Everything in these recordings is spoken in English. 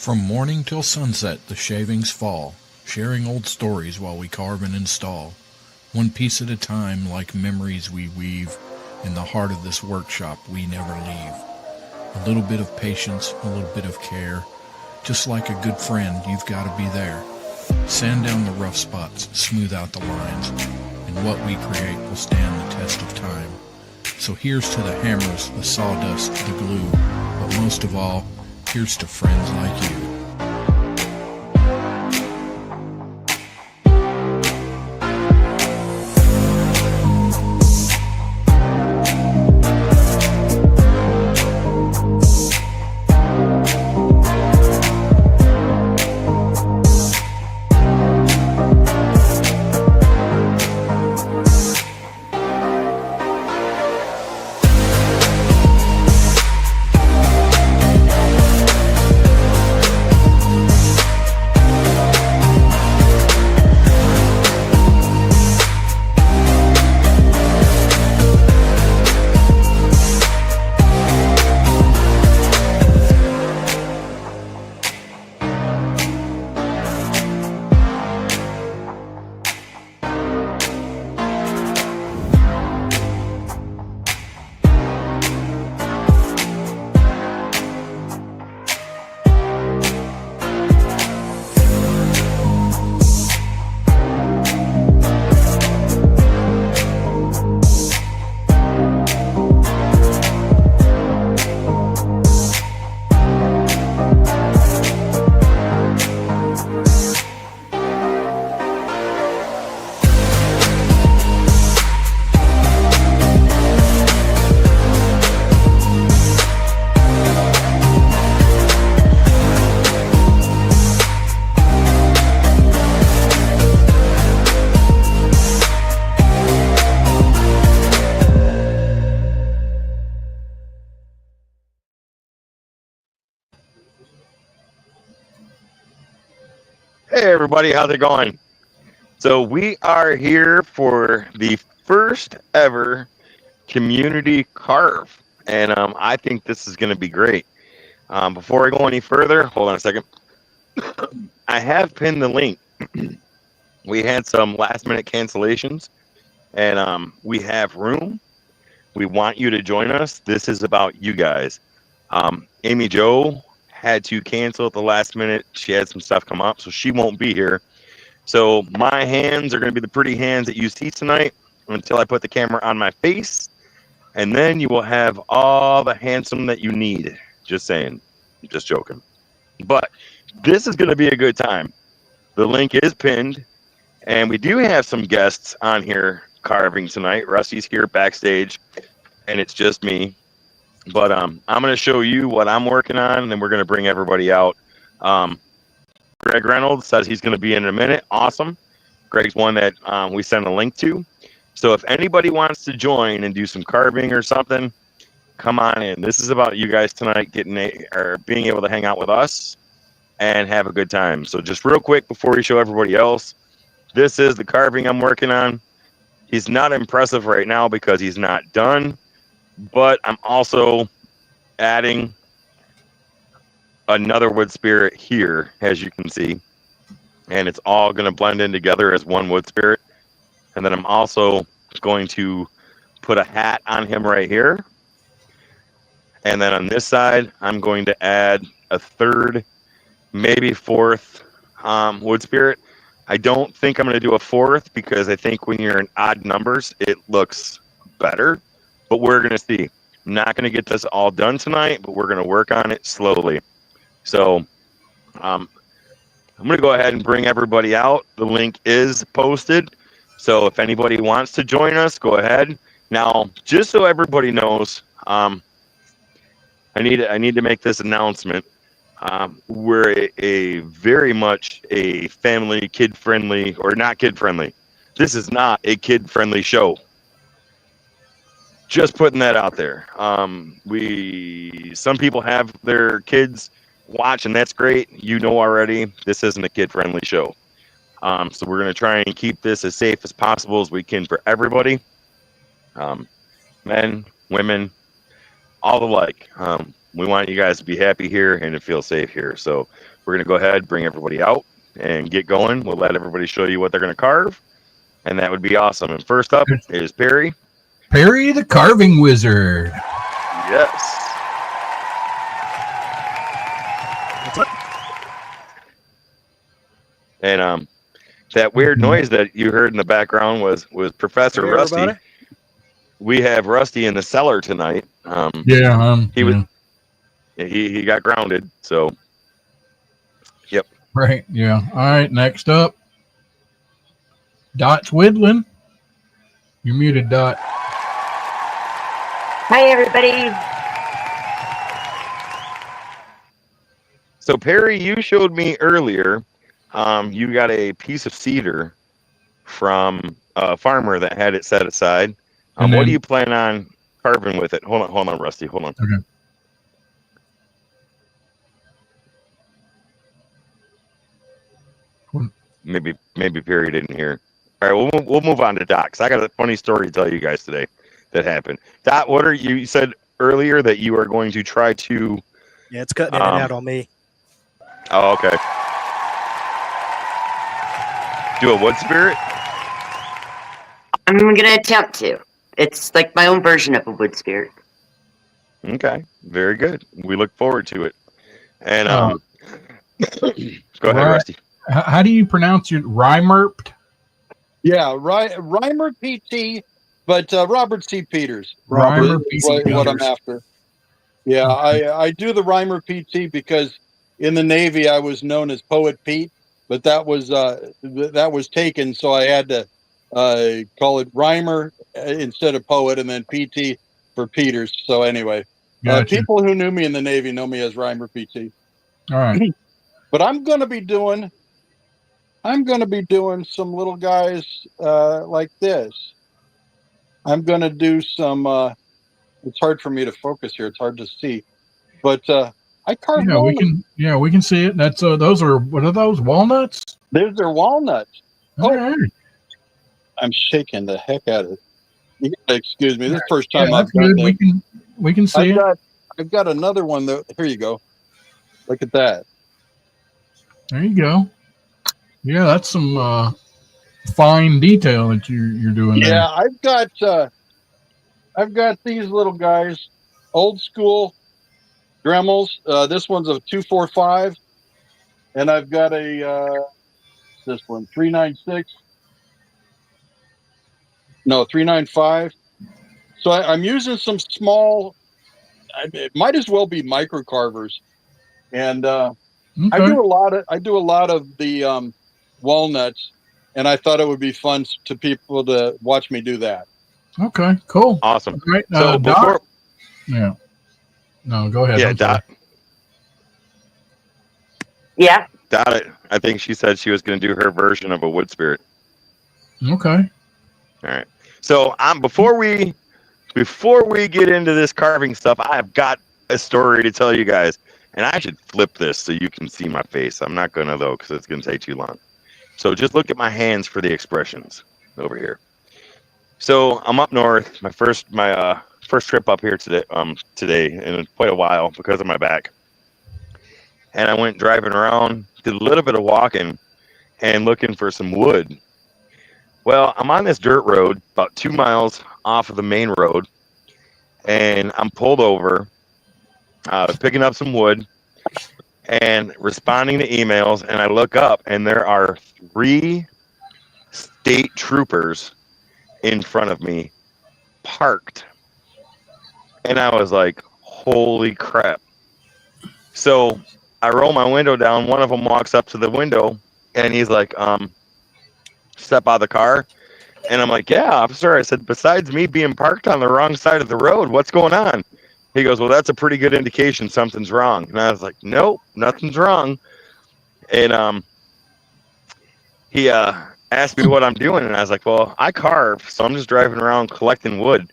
From morning till sunset the shavings fall, sharing old stories while we carve and install. One piece at a time, like memories we weave, in the heart of this workshop we never leave. A little bit of patience, a little bit of care. Just like a good friend, you've got to be there. Sand down the rough spots, smooth out the lines, and what we create will stand the test of time. So here's to the hammers, the sawdust, the glue, but most of all, here's to friends like you. Hey everybody, how's it going? So we are here for the first ever community carve, and I think this is going to be great. Before I go any further, hold on a second. I have pinned the link. We had some last minute cancellations, and we have room. We want you to join us. This is about you guys. Amy Jo had to cancel at the last minute. She had some stuff come up, so she won't be here. So my hands are going to be the pretty hands that you see tonight until I put the camera on my face, and then you will have all the handsome that you need. Just saying, just joking. But this is going to be a good time. The link is pinned, and we do have some guests on here carving tonight. Rusty's here backstage, and it's just me. But I'm going to show you what I'm working on, and then we're going to bring everybody out. Greg Reynolds says he's going to be in a minute. Awesome. Greg's one that we sent a link to. So if anybody wants to join and do some carving or something, come on in. This is about you guys tonight being able to hang out with us and have a good time. So just real quick before we show everybody else, this is the carving I'm working on. He's not impressive right now because he's not done. But I'm also adding another wood spirit here, as you can see. And it's all going to blend in together as one wood spirit. And then I'm also going to put a hat on him right here. And then on this side, I'm going to add a third, maybe fourth wood spirit. I don't think I'm going to do a fourth because I think when you're in odd numbers, it looks better. But we're going to see. I'm not going to get this all done tonight, but we're going to work on it slowly. So I'm going to go ahead and bring everybody out. The link is posted. So if anybody wants to join us, go ahead. Now, just so everybody knows, I need to make this announcement. We're a very much a family, kid-friendly, or not kid-friendly. This is not a kid-friendly show. Just putting that out there. Some people have their kids watch, and that's great. You know already, this isn't a kid-friendly show. So we're going to try and keep this as safe as possible as we can for everybody. Men, women, all alike. we want you guys to be happy here and to feel safe here. So we're going to go ahead, bring everybody out and get going. We'll let everybody show you what they're going to carve, and that would be awesome. And first up is Perry. Perry the Carving Wizard. Yes. And that weird noise that you heard in the background was Professor Rusty. Everybody? We have Rusty in the cellar tonight. He got grounded. So, yep. Right. Yeah. All right. Next up, Dot's Whittling. You're muted, Dot. Hi, everybody. So Perry, you showed me earlier. You got a piece of cedar from a farmer that had it set aside. What do you plan on carving with it? Hold on, Rusty. Hold on. Okay. Maybe Perry didn't hear. All right, we'll move on to Dot, 'cause I got a funny story to tell you guys today that happened. Dot, you said earlier that you are going to try to. Yeah, it's cutting in and out on me. Oh, okay. Do a wood spirit? I'm going to attempt to. It's like my own version of a wood spirit. Okay, very good. We look forward to it. And go ahead, Rusty. How do you pronounce your Reimerpt? Yeah, Reimer PT, but Robert C. Peters. Reimer is what I'm after. Yeah, Okay. I do the Reimer PT because in the Navy I was known as Poet Pete, but that was taken, so I had to call it Reimer instead of Poet, and then PT for Peters. So anyway, Gotcha. people who knew me in the Navy know me as Reimer PT. All right. But I'm going to be doing some little guys like this. I'm going to do some. It's hard for me to focus here. It's hard to see, but I carved. Yeah, we can see it. That's those are, what are those, walnuts? Those are walnuts. All Oh, right. I'm shaking the heck out of it. You gotta excuse me. This is the first time Yeah, I've that's done good. this. We can see it. I've got another one though. Here you go. Look at that. There you go. Yeah, that's some fine detail that you're doing there. Yeah, I've got these little guys, old school Dremels. This one's a 245, and I've got this one 396. No, 395. So I'm using some small. It might as well be micro carvers, and Okay. I do a lot of the walnuts, and I thought it would be fun to people to watch me do that. Okay, cool. Awesome. All right. So Dot? Yeah. No, go ahead. Yeah, I'm sorry. Dot. Yeah. Dot. I think she said she was going to do her version of a wood spirit. Okay. All right. So before we get into this carving stuff, I've got a story to tell you guys, and I should flip this so you can see my face. I'm not gonna though, because it's gonna take too long. So just look at my hands for the expressions over here. So I'm up north. My first trip up here today in quite a while because of my back, and I went driving around, did a little bit of walking, and looking for some wood. Well, I'm on this dirt road about 2 miles off of the main road, and I'm pulled over, picking up some wood and responding to emails, and I look up, and there are 3 state troopers in front of me, parked. And I was like, holy crap. So I roll my window down. One of them walks up to the window, and he's like, step out of the car. And I'm like, yeah, officer. I said, besides me being parked on the wrong side of the road, what's going on? He goes, well, that's a pretty good indication something's wrong. And I was like, nope, nothing's wrong. And he asked me what I'm doing, and I was like, well, I carve, so I'm just driving around collecting wood.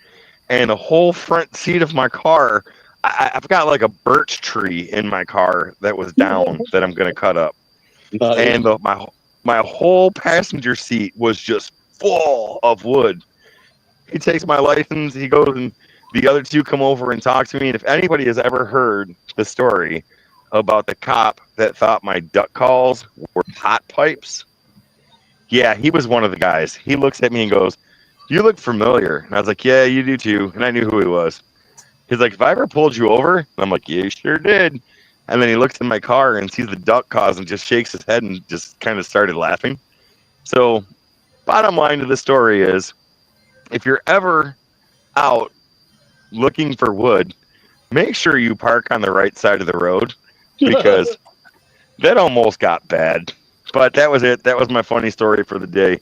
And the whole front seat of my car, I've got like a birch tree in my car that was down that I'm going to cut up. Nice. And my whole passenger seat was just full of wood. He takes my license. He goes and the other two come over and talk to me. And if anybody has ever heard the story about the cop that thought my duck calls were hot pipes, yeah, he was one of the guys. He looks at me and goes, "You look familiar." And I was like, "Yeah, you do too." And I knew who he was. He's like, "Have I ever pulled you over?" And I'm like, "Yeah, you sure did." And then he looks in my car and sees the duck calls and just shakes his head and just kind of started laughing. So, bottom line to the story is, if you're ever out looking for wood, make sure you park on the right side of the road, because that almost got bad. But that was it. That was my funny story for the day.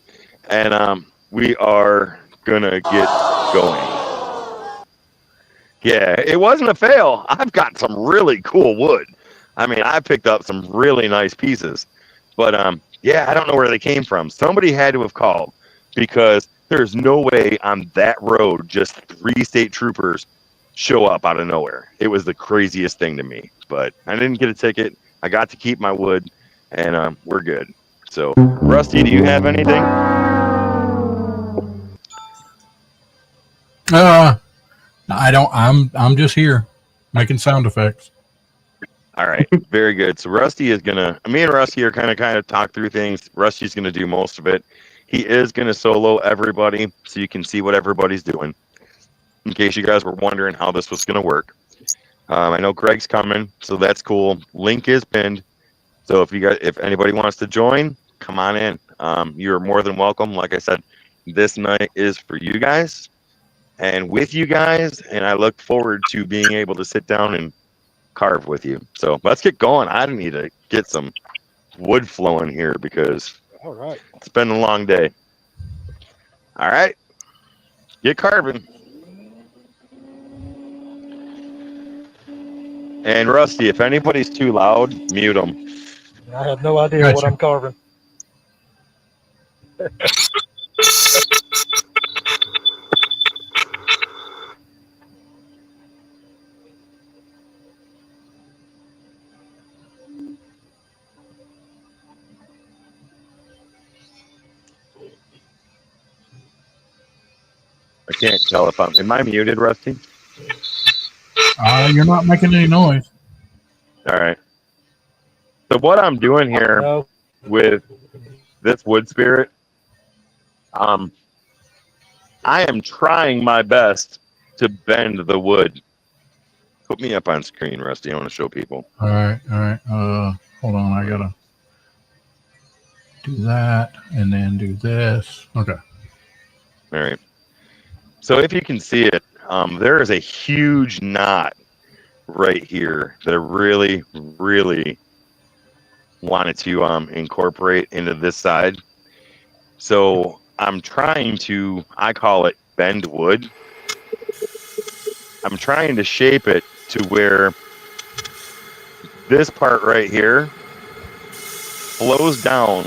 And we are going to get going. Yeah, it wasn't a fail. I've got some really cool wood. I mean, I picked up some really nice pieces. But yeah, I don't know where they came from. Somebody had to have called, because there's no way on that road just 3 state troopers show up out of nowhere. It was the craziest thing to me. But I didn't get a ticket. I got to keep my wood, and we're good. So, Rusty, do you have anything? I don't. I'm just here making sound effects. All right, very good. So Rusty is me and Rusty are kind of talk through things. Rusty's gonna do most of it. He is gonna solo everybody, so you can see what everybody's doing. In case you guys were wondering how this was gonna work, I know Greg's coming, so that's cool. Link is pinned, so if anybody wants to join, come on in. You're more than welcome. Like I said, this night is for you guys and with you guys, and I look forward to being able to sit down and carve with you. So let's get going. I need to get some wood flowing here, because All right. it's been a long day. All right, get carving. And Rusty, if anybody's too loud, mute them. I have no idea Gotcha. what I'm carving. I can't tell if am I muted, Rusty? You're not making any noise. All right. So what I'm doing here No. with this wood spirit, I am trying my best to bend the wood. Put me up on screen, Rusty. I want to show people. All right. Hold on. I gotta do that and then do this. Okay. All right. So if you can see it, there is a huge knot right here that I really, really wanted to incorporate into this side. So I'm trying to, I call it bend wood. I'm trying to shape it to where this part right here flows down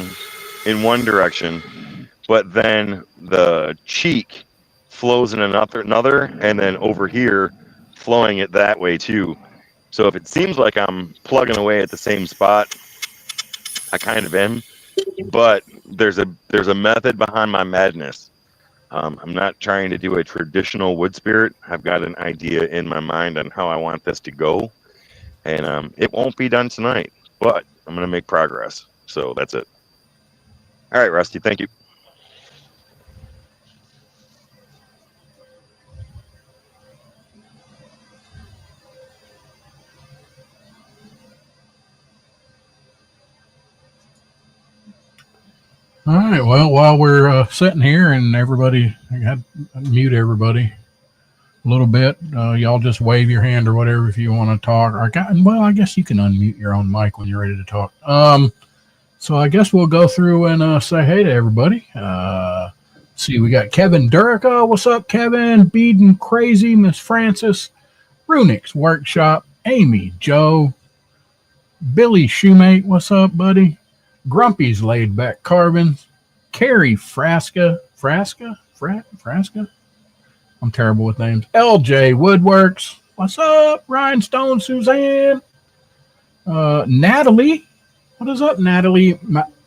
in one direction, but then the cheek flows in another, and then over here flowing it that way too. So if it seems like I'm plugging away at the same spot, I kind of am, but there's a method behind my madness. I'm not trying to do a traditional wood spirit. I've got an idea in my mind on how I want this to go, and it won't be done tonight, but I'm going to make progress. So that's it. All right, Rusty, thank you. All right. Well, while we're sitting here and everybody, I got to mute everybody a little bit. Y'all just wave your hand or whatever if you want to talk. Well, I guess you can unmute your own mic when you're ready to talk. So I guess we'll go through and say hey to everybody. See, we got Kevin Durica. What's up, Kevin? Beeden Crazy, Miss Francis, Runix Workshop, Amy, Joe, Billy Shoemate. What's up, buddy? Grumpy's Laid Back Carvings, Carrie Frasca. I'm terrible with names. LJ Woodworks. What's up? Rhinestone Suzanne. Natalie. What is up, Natalie?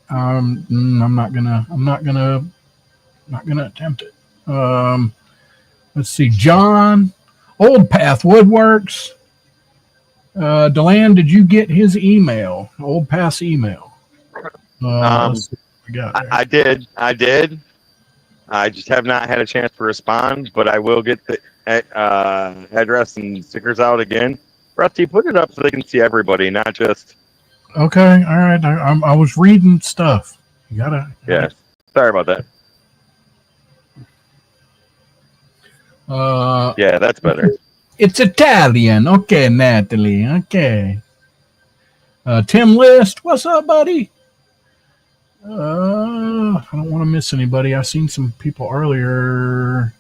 I'm not gonna attempt it. Let's see. John. Old Path Woodworks. Deland, did you get his email? Old Path's email. Let's see what we got there. I did. I just have not had a chance to respond, but I will get the address and stickers out again. Rusty, put it up so they can see everybody, not just. Okay, all right. I was reading stuff. You gotta. Yeah. Sorry about that. Yeah, that's better. It's Italian. Okay, Natalie. Okay. Tim List, what's up, buddy? I don't want to miss anybody. I seen some people earlier.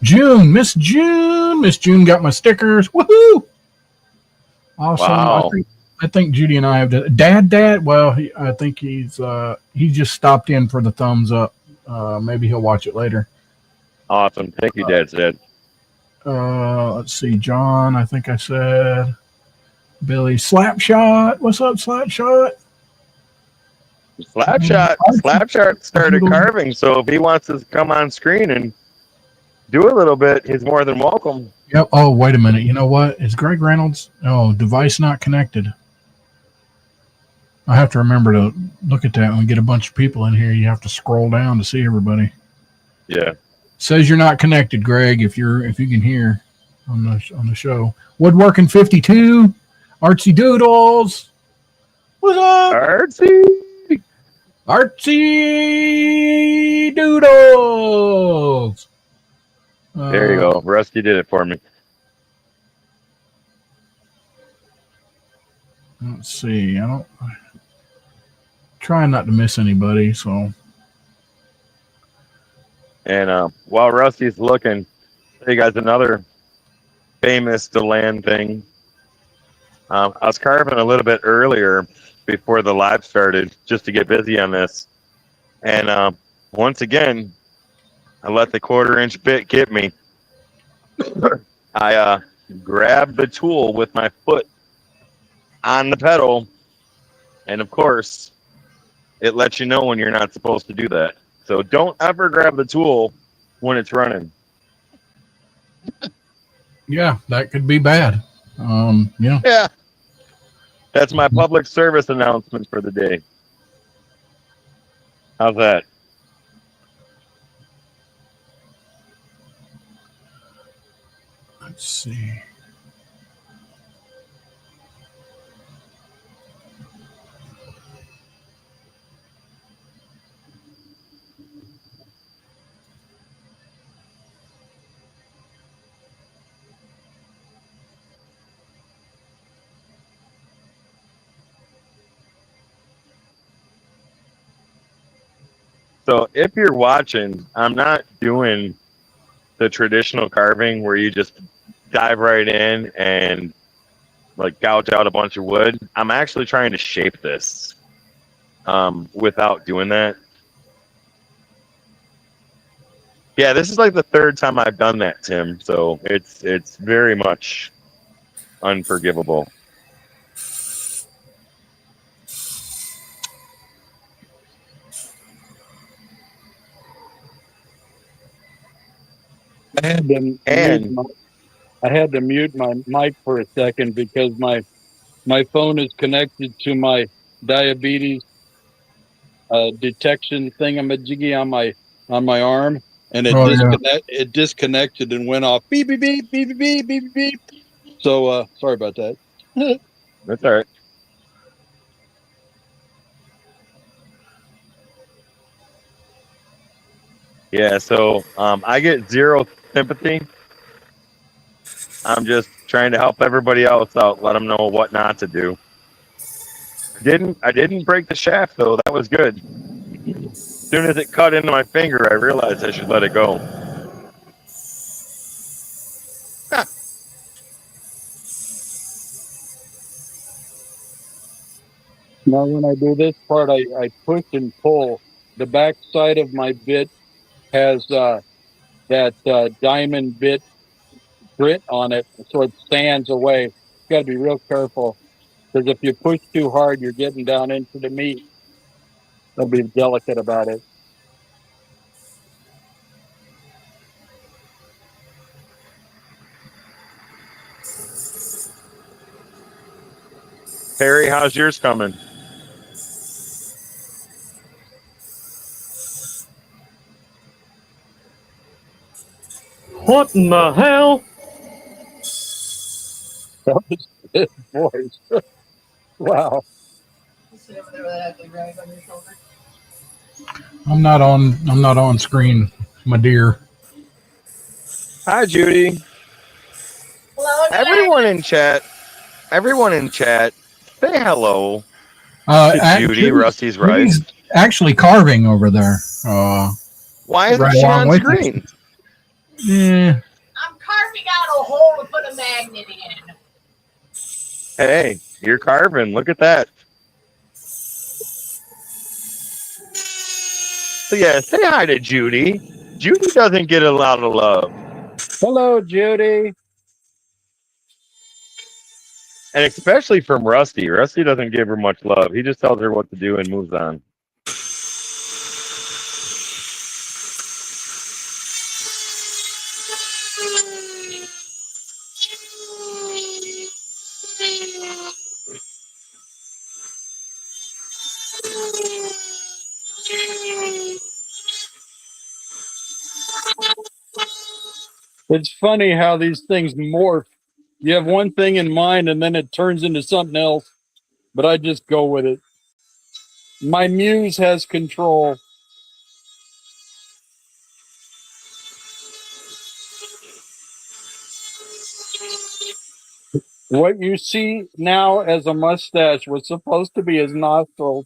June, Miss June got my stickers. Woohoo! Awesome. Wow. I think Judy and I have Dad. Well, I think he just stopped in for the thumbs up. Maybe he'll watch it later. Awesome. Thank you, Dad said. Let's see, John. I think I said Billy Slapshot. What's up, Slapshot? Slapshot started carving, so if he wants to come on screen and do a little bit, he's more than welcome. Yep. Oh, wait a minute. You know what? Is Greg Reynolds? Oh, device not connected. I have to remember to look at that when we get a bunch of people in here. You have to scroll down to see everybody. Yeah. Says you're not connected, Greg. If you can hear on the show. Woodworking 52, Artsy Doodles. What's up, Artsy Doodles? There you go. Rusty did it for me. Let's see. Trying not to miss anybody. So. And while Rusty's looking, I'll tell you guys another famous DeLand thing. I was carving a little bit earlier before the live started just to get busy on this. And once again, I let the 1/4-inch bit get me. I grabbed the tool with my foot on the pedal. And of course, it lets you know when you're not supposed to do that. So don't ever grab the tool when it's running. Yeah, that could be bad. Yeah. Yeah. That's my public service announcement for the day. How's that? Let's see. So if you're watching, I'm not doing the traditional carving where you just dive right in and like gouge out a bunch of wood. I'm actually trying to shape this without doing that. Yeah, this is like the 3rd time I've done that, Tim. So it's very much unforgivable. I had to mute my mic for a second because my phone is connected to my diabetes detection thingamajiggy on my arm, and it disconnected and went off beep beep beep beep beep beep beep. So sorry about that. That's all right. Yeah, so I get zero sympathy. I'm just trying to help everybody else out, let them know what not to do. I didn't break the shaft though. That was good. As soon as it cut into my finger, I realized I should let it go. Now when I do this part, I push and pull. The back side of my bit has that diamond bit grit on it, so it stands away. You got to be real careful, because if you push too hard, you're getting down into the meat. So be delicate about it. Perry, how's yours coming? What in the hell? That was his voice. Wow. I'm not on screen, my dear. Hi, Judy. Everyone in chat, say hello to Judy, Rusty's wife. She's actually carving over there. Why isn't Right she along on with screen? Yeah. I'm carving out a hole to put a magnet in. Hey, you're carving. Look at that. So yeah, say hi to Judy. Judy doesn't get a lot of love. Hello, Judy. And especially from Rusty. Rusty doesn't give her much love. He just tells her what to do and moves on. It's funny how these things morph. You have one thing in mind and then it turns into something else, but I just go with it. My muse has control. What you see now as a mustache was supposed to be his nostrils.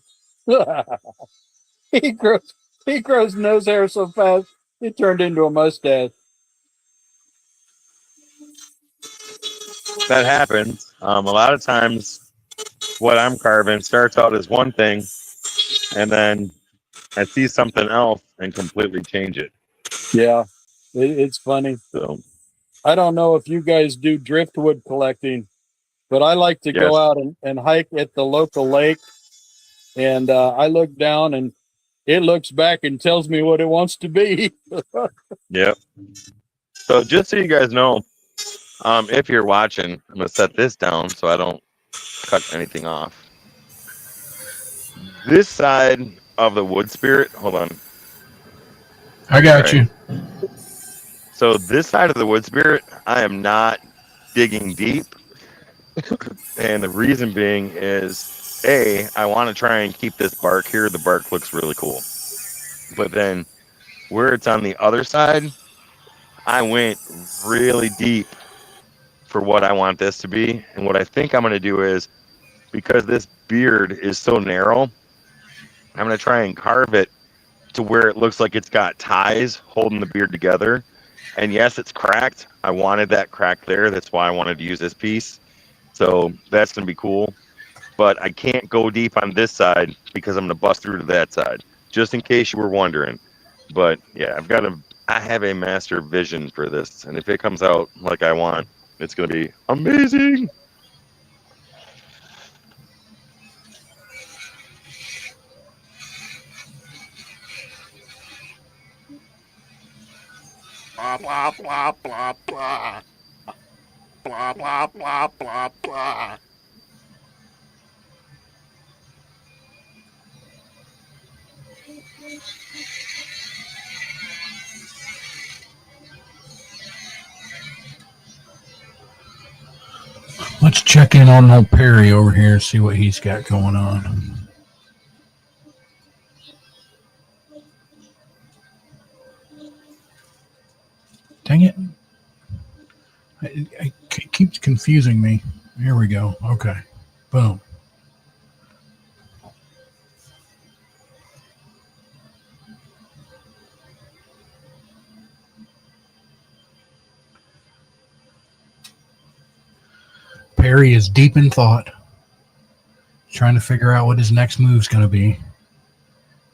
he grows he grows nose hair so fast it turned into a mustache. That happens. A lot of times what I'm carving starts out as one thing and then I see something else and completely change it. Yeah, it's funny. So I don't know if you guys do driftwood collecting, but I like to go yes. out and hike at the local lake, and I look down and it looks back and tells me what it wants to be. Yep. So just so you guys know, if you're watching, I'm gonna set this down so I don't cut anything off. This side of the wood spirit, hold on. I got you. So this side of the wood spirit, I am not digging deep. And the reason being is I want to try and keep this bark here. The bark looks really cool. But then where it's on the other side, I went really deep for what I want this to be. And what I think I'm going to do is, because this beard is so narrow, I'm going to try and carve it to where it looks like it's got ties holding the beard together. And yes, it's cracked. I wanted that crack there. That's why I wanted to use this piece. So that's going to be cool. But I can't go deep on this side because I'm going to bust through to that side, just in case you were wondering. But yeah, I have a master vision for this. And if it comes out like I want, it's going to be amazing. Blah, blah, blah, blah, blah. Blah, blah, blah, blah, blah. Let's check in on old Perry over here and see what he's got going on. Dang it. It keeps confusing me. Here we go. Okay. Boom. Perry is deep in thought, trying to figure out what his next move's going to be.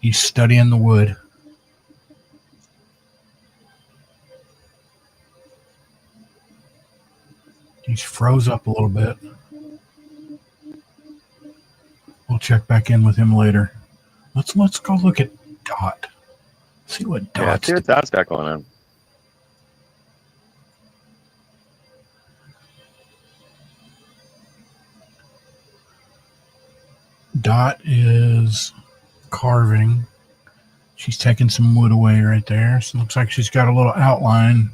He's studying the wood. He's froze up a little bit. We'll check back in with him later. Let's go look at Dot. See what Dot's see what Dot's got going on. Dot is carving. She's taking some wood away right there. So it looks like she's got a little outline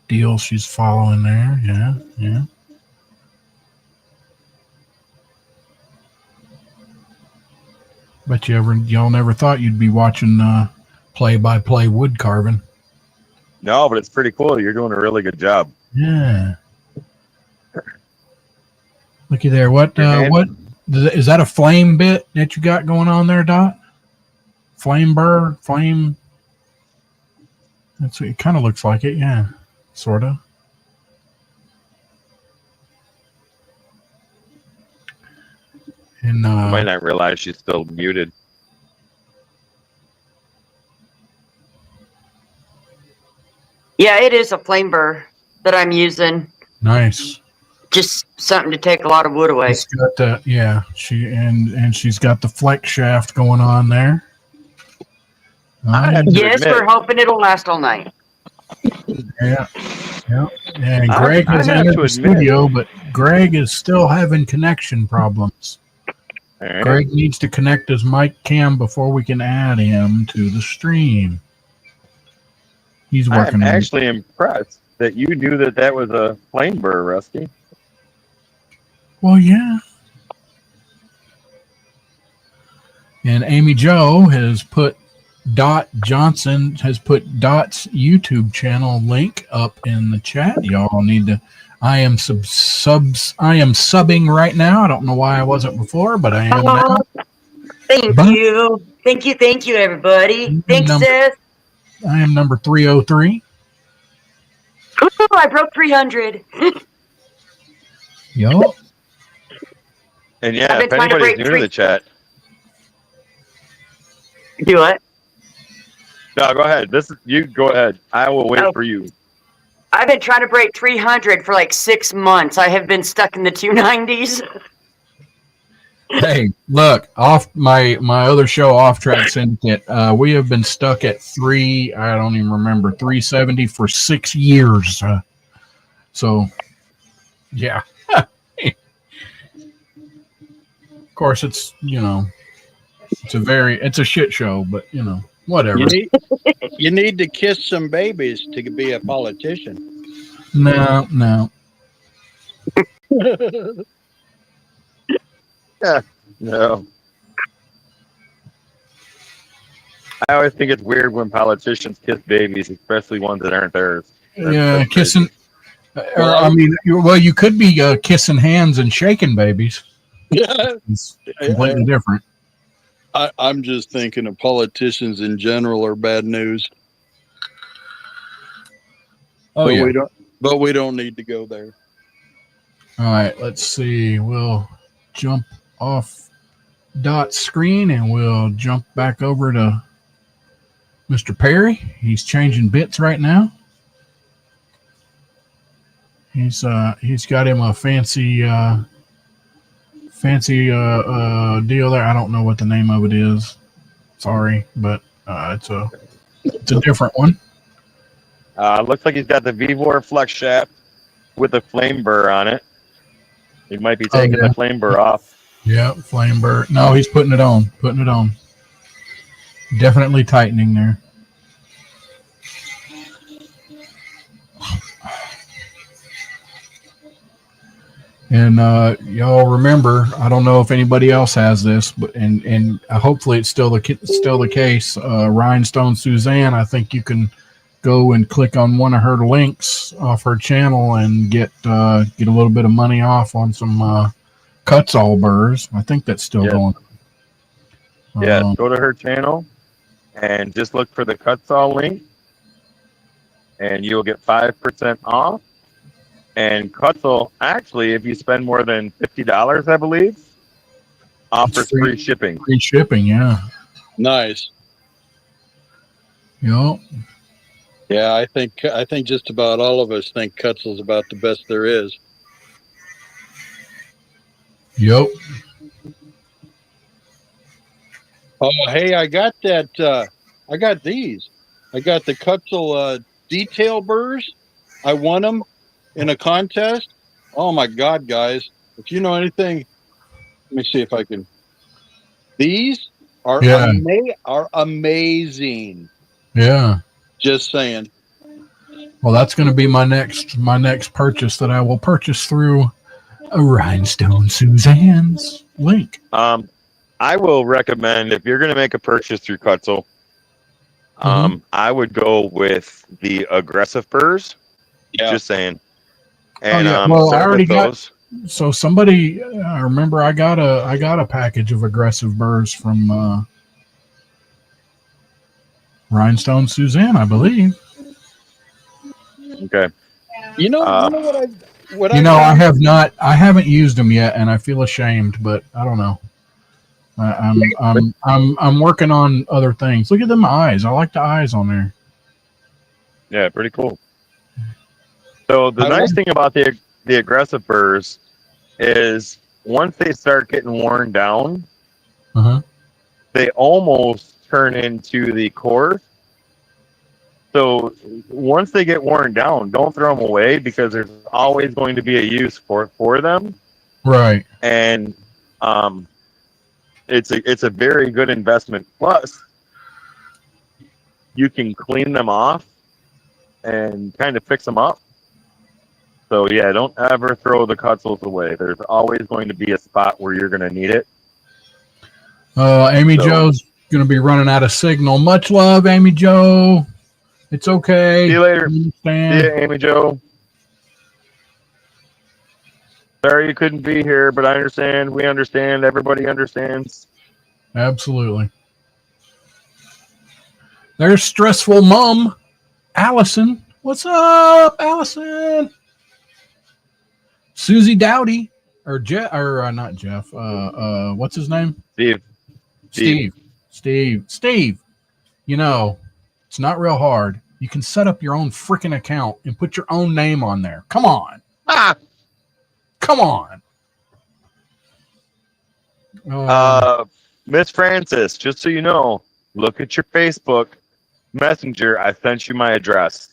deal she's following there. Yeah, yeah. Bet y'all never thought you'd be watching play-by-play wood carving. No, but it's pretty cool. You're doing a really good job. Yeah. Looky there. What is that a flame bit that you got going on there, Dot? Flame burr? Flame? That's what it kind of looks like it, yeah. Sort of. And You might not realize she's still muted. Yeah, it is a flame burr that I'm using. nice. Just something to take a lot of wood away. It's got that, yeah. She's got the flex shaft going on there. I have to Yes, admit- we're hoping it'll last all night. Yeah. Yeah. And I- Greg I has have entered to the admit- studio, but Greg is still having connection problems. All right. Greg needs to connect his mic cam before we can add him to the stream. He's working I'm on it. actually impressed that you knew that was a flame burr, Rusty. Well, yeah. And Amy Jo has put Dot's YouTube channel link up in the chat. Y'all need to. I am subbing right now. I don't know why I wasn't before, but I am now. Thank But- you. Thank you, everybody. Thanks, Number- sis. I am number 303. Ooh, I broke 300. Yo. And yeah, I've been if trying to anybody's break new to three- the chat, Do it. no, go ahead. You go ahead. I will wait Oh. for you. I've been trying to break 300 for like 6 months. I have been stuck in the 290s. Hey, look, off my other show, Off Track Syndicate, we have been stuck at I don't even remember, 370 for 6 years. So, yeah. Of course, it's a shit show, but whatever. You need to kiss some babies to be a politician. No. No. I always think it's weird when politicians kiss babies, especially ones that aren't theirs. Yeah, That's kissing. You could be kissing hands and shaking babies. Yeah. It's completely different. I'm just thinking of politicians in general are bad news. Oh, yeah. But we don't need to go there. All right, let's see. We'll jump off Dot's screen and we'll jump back over to Mr. Perry. He's changing bits right now. He's got him a fancy deal there. I don't know what the name of it is. Sorry, but it's a different one. Looks like he's got the Vivor flex shaft with a flame burr on it. He might be taking the flame burr off. Yeah, flame burr. No, he's putting it on. Definitely tightening there. And y'all remember, I don't know if anybody else has this, but and hopefully it's still the case. Rhinestone Suzanne, I think you can go and click on one of her links off her channel and get a little bit of money off on some cuts all burrs. I think that's still going. Yeah, go to her channel and just look for the cuts all link, and you'll get 5% off. And Cutzel, actually, if you spend more than $50, I believe, offers free shipping. Free shipping, yeah. Nice. Yep. Yeah, I think just about all of us think Cutzel's about the best there is. Yep. Oh, hey, I got that. I got these. I got the Cutzel detail burrs. I won them in a contest. Oh my God, guys! If you know anything, let me see if I can. These are Yeah. are amazing. Yeah. Just saying. Well, that's going to be my next purchase that I will purchase through a Rhinestone Suzanne's link. I will recommend if you're going to make a purchase through Cutzel, I would go with the aggressive burrs. Yeah. Just saying. And yeah. Well, I start already with got. those. So somebody, I remember I got a package of aggressive burrs from Rhinestone Suzanne, I believe. Okay. You know what I haven't used them yet, and I feel ashamed, but I don't know. I'm working on other things. Look at them eyes. I like the eyes on there. Yeah, pretty cool. So the nice thing about the aggressive burrs is once they start getting worn down, they almost turn into the core. So once they get worn down, don't throw them away because there's always going to be a use for them. Right. And it's a very good investment. Plus, you can clean them off and kind of fix them up. So yeah, don't ever throw the Cutzels away. There's always going to be a spot where you're going to need it. Amy Joe's going to be running out of signal. Much love, Amy Joe. It's okay. See you later. See you, Amy Joe. Sorry you couldn't be here, but I understand. We understand. Everybody understands. Absolutely. There's stressful mom, Allison. What's up, Allison? Susie Dowdy, or Jeff, or not Jeff. What's his name? Steve. You know, it's not real hard. You can set up your own freaking account and put your own name on there. Come on. Come on. Miss Francis, just so you know, look at your Facebook Messenger. I sent you my address.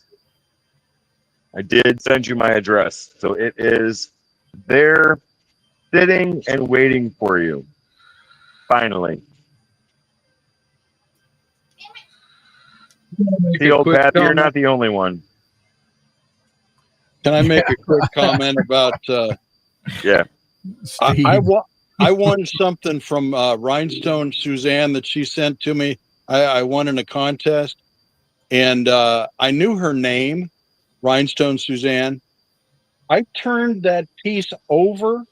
I did send you my address. So it is there sitting and waiting for you. Finally. See, old Pat, you're not the only one. Can I make a quick comment about? Yeah. I won something from Rhinestone Suzanne that she sent to me. I won in a contest, and I knew her name, Rhinestone Suzanne. I turned that piece over,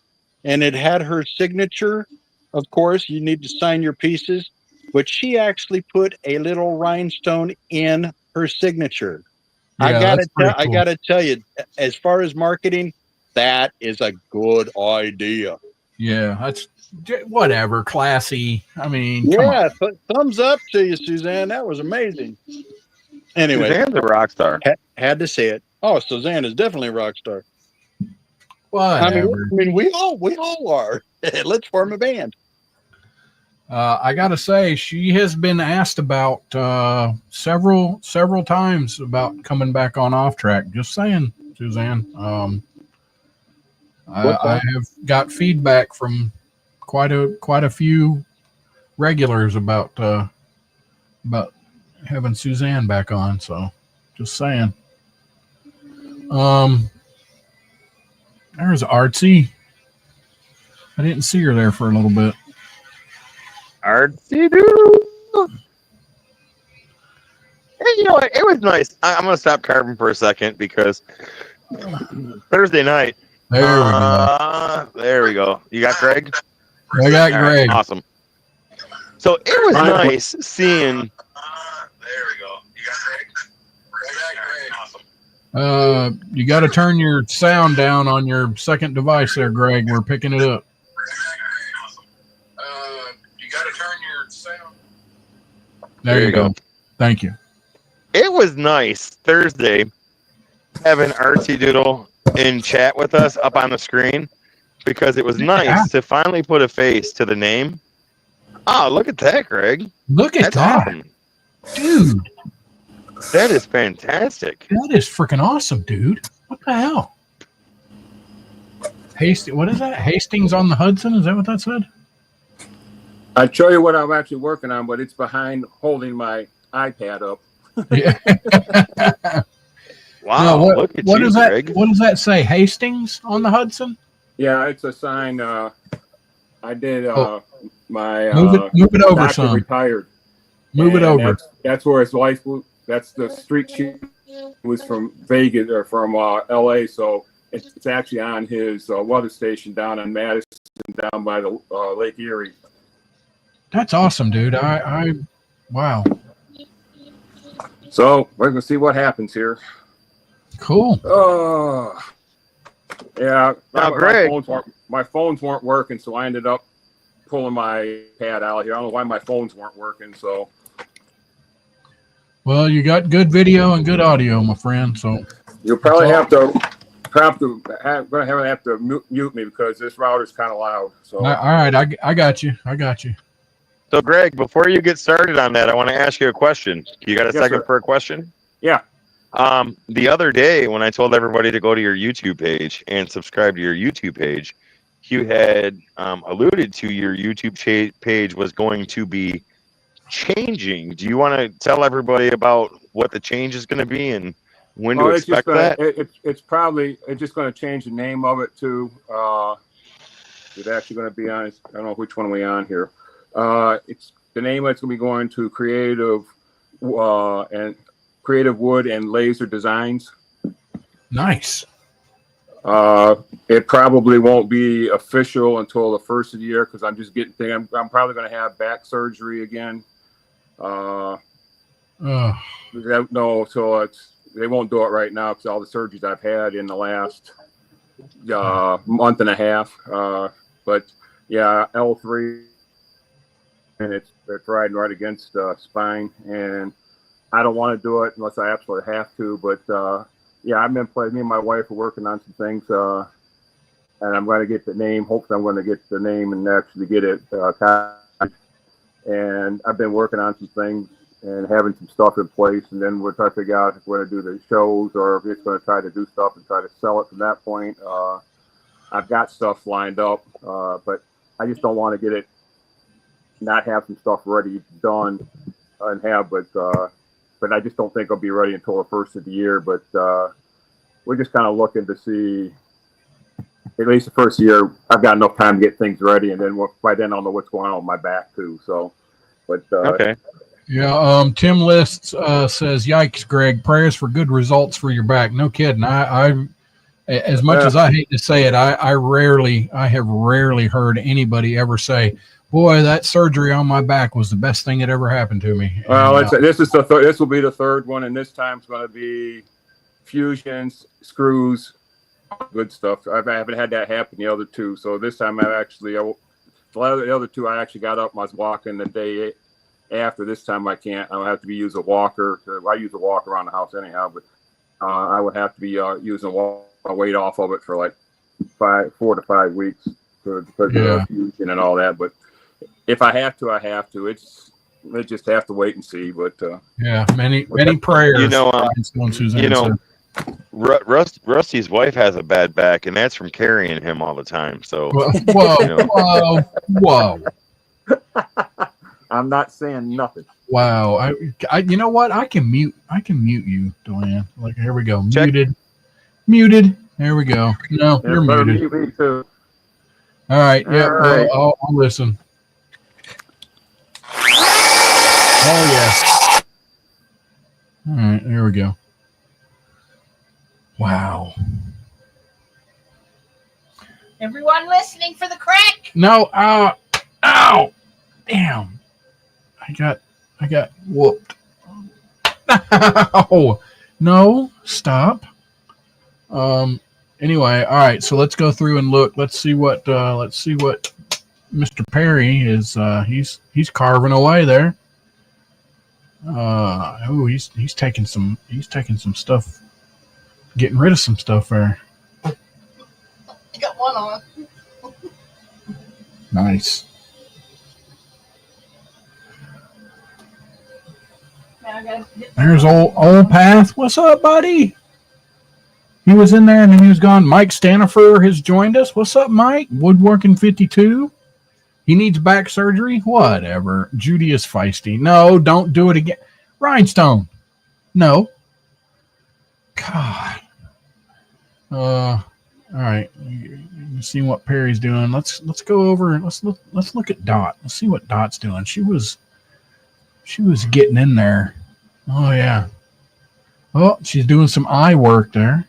and it had her signature. Of course, you need to sign your pieces, but she actually put a little rhinestone in her signature. Yeah, I gotta tell you, as far as marketing, that is a good idea. Yeah, that's whatever, classy. I mean, yeah, thumbs up to you, Suzanne. That was amazing. Anyway, Suzanne's a rock star. Had to say it. Oh, Suzanne is definitely a rock star. Whatever. I mean, we all are. Let's form a band. I gotta say, she has been asked about several times about coming back on Off Track. Just saying, Suzanne. I have got feedback from quite a few regulars about having Suzanne back on. So, just saying. There's Artsy. I didn't see her there for a little bit. Artsy doo. Hey, you know what? It was nice. I'm gonna stop carving for a second because Thursday night. There we go. There we go. You got Greg? I got Greg. Right, awesome. So it was nice seeing. There we go. You got Greg? I got Greg. Awesome. You got to turn your sound down on your second device there, Greg. We're picking it up. You got to turn your sound. There you go. Thank you. It was nice Thursday having Artsy Doodle in chat with us up on the screen because it was nice to finally put a face to the name. Oh, look at that, Greg. Look at that. Awesome. Dude. That is fantastic. That is freaking awesome, dude. What the hell? What is that? Hastings on the Hudson? Is that what that said? I'd show you what I'm actually working on, but it's behind holding my iPad up. Yeah. Wow, No, look at what you, does that? Greg. What does that say? Hastings on the Hudson? Yeah, it's a sign. I did my Move it over doctor some. retired. Move it And over. That's where his life. That's the street she was from Vegas or from L.A. So it's actually on his weather station down in Madison, down by the Lake Erie. That's awesome, dude. Wow. So we're gonna see what happens here. Cool. Oh, yeah. Now, Greg. My phones weren't working, so I ended up pulling my pad out here. I don't know why my phones weren't working. So, Well, you got good video and good audio, my friend. So you'll probably have to mute me because this router's kind of loud. So, all right, I got you. I got you. So, Greg, before you get started on that, I want to ask you a question. You got a second sir. for a question? Yeah. The other day when I told everybody to go to your YouTube page and subscribe to your YouTube page, you had alluded to your YouTube page was going to be changing. Do you want to tell everybody about what the change is going to be and when to expect that? It's just going to change the name of it to. It's actually going to be on. I don't know which one are we on here. It's the name. It's going to be going to Creative Wood and Laser Designs. Nice. It probably won't be official until the first of the year because I'm just getting things. I'm probably going to have back surgery again. No, so they won't do it right now because all the surgeries I've had in the last month and a half. But yeah, L3, and it's riding right against spine, and I don't want to do it unless I absolutely have to. But yeah, I've been playing. Me and my wife are working on some things, and I'm going to get the name. Hopefully, I'm going to get the name and actually get it. And I've been working on some things and having some stuff in place, and then we're trying to figure out if we're going to do the shows or if it's going to try to do stuff and try to sell it from that point. I've got stuff lined up, but I just don't want to get it, not have some stuff ready, done, and have, but I just don't think I'll be ready until the first of the year. But we're just kind of looking to see, at least the first year, I've got enough time to get things ready, and then by then I'll know what's going on with my back too. So, but okay. Yeah. Tim List says, "Yikes, Greg! Prayers for good results for your back." No kidding. I as much as I hate to say it, I have rarely heard anybody ever say, "Boy, that surgery on my back was the best thing that ever happened to me." Well, this will be the third one, and this time's going to be fusions, screws, good stuff. I haven't had that happen the other two, so this time the other two I actually got up and I was walking the day after. This time I can't. I'll have to use a walker. I use a walker around the house anyhow, but I would have to be using a weight off of it for like 4 to 5 weeks because of the fusion and all that. But if I have to, I have to. They just have to wait and see. But yeah, many prayers. Rusty's wife has a bad back, and that's from carrying him all the time. So whoa. I'm not saying nothing. Wow. I you know what? I can mute you, Deland. Like, here we go. Check. Muted. There we go. No, you're muted. Mute me too. All right. Yeah. Right. I'll listen. Oh yes. All right. There we go. Wow. Everyone listening for the crack? No. Ow. Damn. I got whooped. No. Stop. Anyway, all right. So let's go through and look. Let's see what Mr. Perry is. He's carving away there. He's taking some stuff, getting rid of some stuff there. I got one on. Nice. There's old Path. What's up, buddy? He was in there and then he was gone. Mike Stanifer has joined us. What's up, Mike? Woodworking 52. He needs back surgery? Whatever. Judy is feisty. No, don't do it again. Rhinestone. No. God. All right. You see what Perry's doing. Let's go over and let's look at Dot. Let's see what Dot's doing. She was getting in there. Oh yeah. Oh, she's doing some eye work there.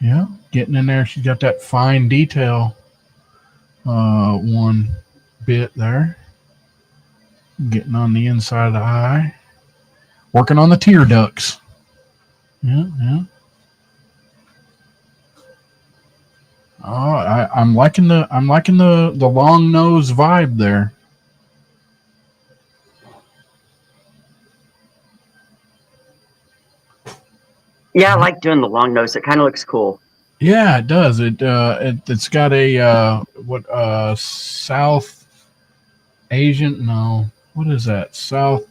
Yeah, getting in there. She's got that fine detail one bit there. Getting on the inside of the eye. Working on the tear ducts. Yeah. Oh, I'm liking the long nose vibe there. Yeah, I like doing the long nose. It kind of looks cool. Yeah, it does. It's got a South Asian. No, what is that? South.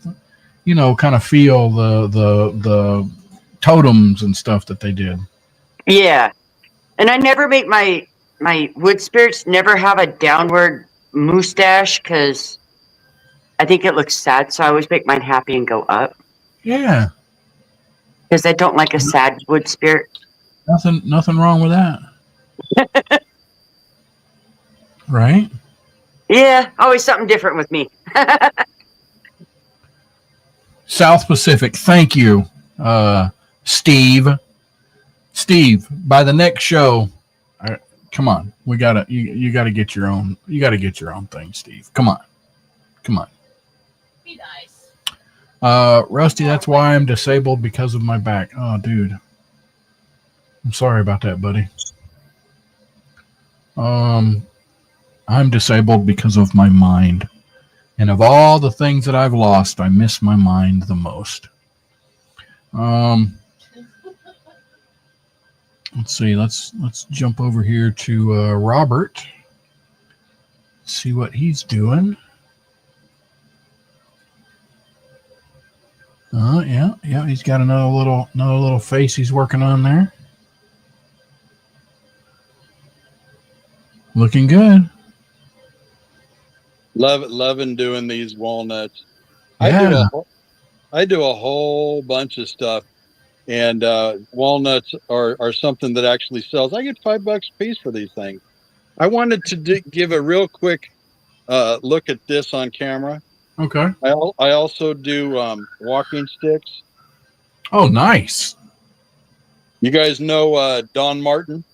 Kind of feel the totems and stuff that they did. Yeah, and I never make my wood spirits never have a downward mustache because I think it looks sad. So I always make mine happy and go up. Yeah. Because I don't like a sad wood spirit. Nothing wrong with that. Right? Yeah, always something different with me. South Pacific, thank you, Steve. Steve, by the next show, come on, you gotta get your own. You gotta get your own thing, Steve. Come on. Be nice. Rusty, that's why I'm disabled because of my back. Oh, dude. I'm sorry about that, buddy. I'm disabled because of my mind. And of all the things that I've lost, I miss my mind the most. Let's see. Let's jump over here to Robert. See what he's doing. Yeah. He's got another little face he's working on there. Looking good. Loving doing these walnuts. Yeah. I do a whole bunch of stuff, and walnuts are something that actually sells. I get $5 a piece for these things. I wanted to give a real quick look at this on camera. Okay. I also do walking sticks. Oh, nice. You guys know Don Martin?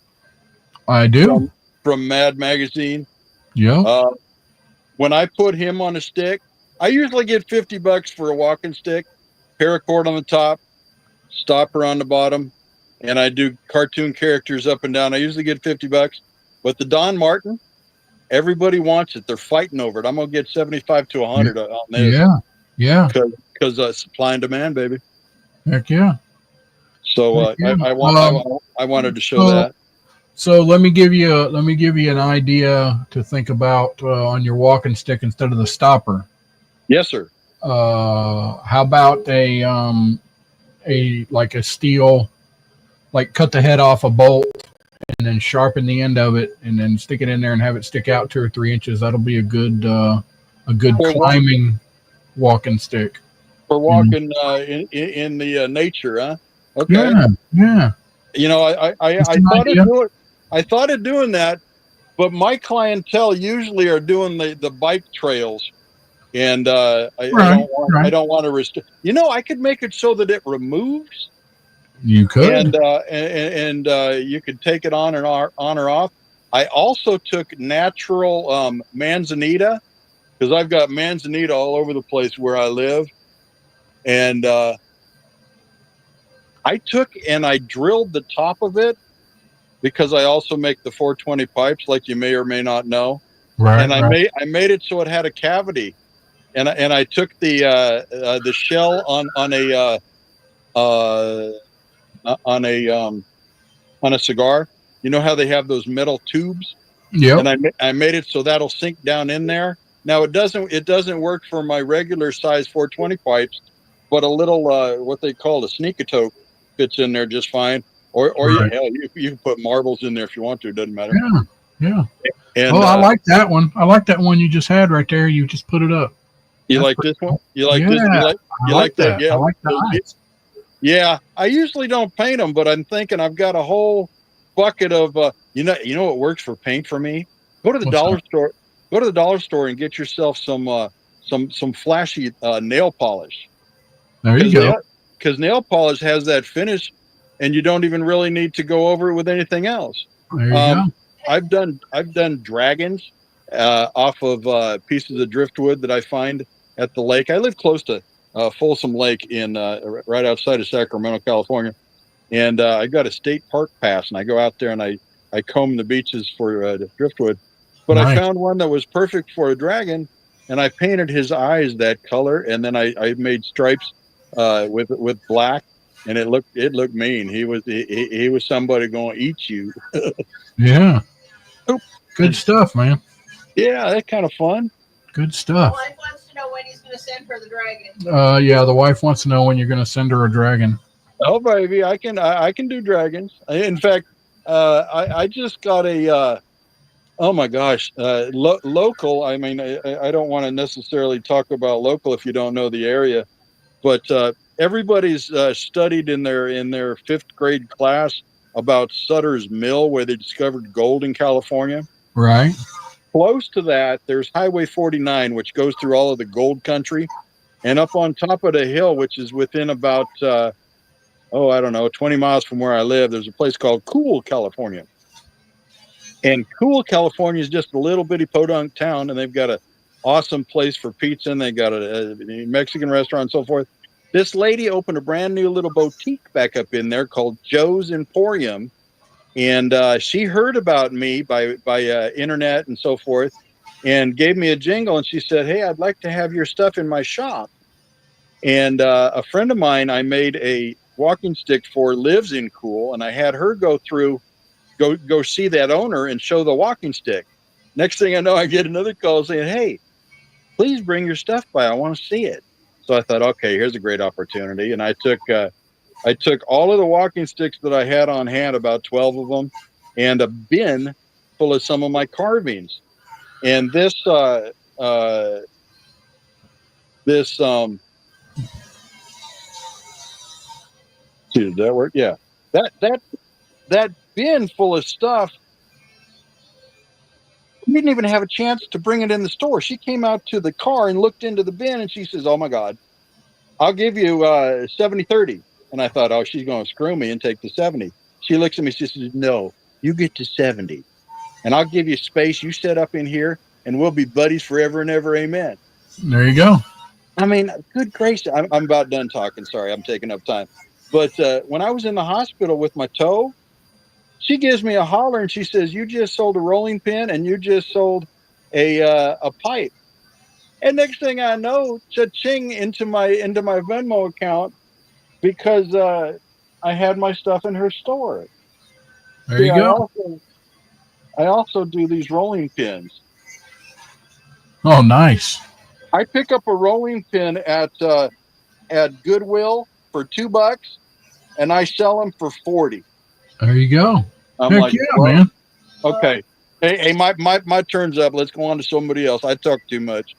I do. From Mad Magazine. Yeah. When I put him on a stick, I usually get $50 for a walking stick, paracord on the top, stopper on the bottom, and I do cartoon characters up and down. I usually get $50. But the Don Martin, everybody wants it. They're fighting over it. I'm gonna get 75 to 100 on this. Yeah. Because supply and demand, baby. Heck yeah. So Heck yeah. I wanted to show that. So let me give you an idea to think about on your walking stick instead of the stopper. Yes, sir. How about a steel, like cut the head off a bolt and then sharpen the end of it and then stick it in there and have it stick out 2 or 3 inches. That'll be a good climbing walking stick. For walking in the nature, huh? Okay. Yeah. You know, I thought of doing that, but my clientele usually are doing the bike trails, and I don't want to restrict. You know, I could make it so that it removes. You could, and you could take it on or off. I also took natural manzanita because I've got manzanita all over the place where I live, and I took and I drilled the top of it. Because I also make the 420 pipes, like you may or may not know, and I made it so it had a cavity, and I took the shell on a cigar. You know how they have those metal tubes? Yeah. And I made it so that'll sink down in there. Now it doesn't work for my regular size 420 pipes, but a little what they call a sneaker-toke fits in there just fine. Or you can put marbles in there if you want to. It doesn't matter. Yeah. And I like that one. I like that one you just had right there. You just put it up. you That's like pretty this one? cool. You like Yeah, this? I like that? that. Yeah. I like the eyes. Yeah. I usually don't paint them, but I'm thinking I've got a whole bucket of you know what works for paint for me? Go to the What's dollar that? store. Go to the dollar store and get yourself some flashy nail polish. There you go. Because nail polish has that finish, and you don't even really need to go over it with anything else. There you Um, go. I've done dragons off of pieces of driftwood that I find at the lake. I live close to Folsom Lake in right outside of Sacramento, California, and I got a state park pass, and I go out there and I comb the beaches for the driftwood. But I Nice. found one that was perfect for a dragon, and I painted his eyes that color, and then I made stripes with black, and it looked mean. He was somebody going to eat you. Yeah. Oop. Good stuff, man. Yeah, that's kind of fun. Good My stuff. wife wants to know when he's going to send her the dragon. Yeah, the wife wants to know when you're going to send her a dragon. Oh baby, I can do dragons. In fact, I just got a oh my gosh, local. I mean, I don't want to necessarily talk about local if you don't know the area, but everybody's studied in their fifth grade class about Sutter's Mill, where they discovered gold in California. Right. Close to that, there's Highway 49, which goes through all of the gold country, and up on top of the hill, which is within about I don't know, 20 miles from where I live, there's a place called Cool, California. And Cool, California is just a little bitty podunk town, and they've got an awesome place for pizza, and they got a Mexican restaurant and so forth. This lady opened a brand new little boutique back up in there called Joe's Emporium, and she heard about me by internet and so forth, and gave me a jingle, and she said, "Hey, I'd like to have your stuff in my shop." And a friend of mine I made a walking stick for lives in Cool, and I had her go see that owner and show the walking stick. Next thing I know, I get another call saying, "Hey, please bring your stuff by. I want to see it." So I thought, okay, here's a great opportunity, and I took all of the walking sticks that I had on hand, about 12 of them, and a bin full of some of my carvings. And this see, did that work? Yeah, that bin full of stuff. We didn't even have a chance to bring it in the store. She came out to the car and looked into the bin, and she says, "Oh my God, I'll give you 70-30." And I thought, oh, she's going to screw me and take the 70. She looks at me, she says, "No, you get to 70, and I'll give you space. You set up in here, and we'll be buddies forever and ever. Amen." There you go. I mean, good gracious, I'm about done talking. Sorry, I'm taking up time. But when I was in the hospital with my toe, she gives me a holler and she says, "You just sold a rolling pin and you just sold a pipe." And next thing I know, cha-ching into my Venmo account because I had my stuff in her store. There See, you go. I also do these rolling pins. Oh, nice. I pick up a rolling pin at Goodwill for $2, and I sell them for 40. There you go. I'm Heck like, yeah, well, man. okay. Hey, my turn's up. Let's go on to somebody else. I talk too much.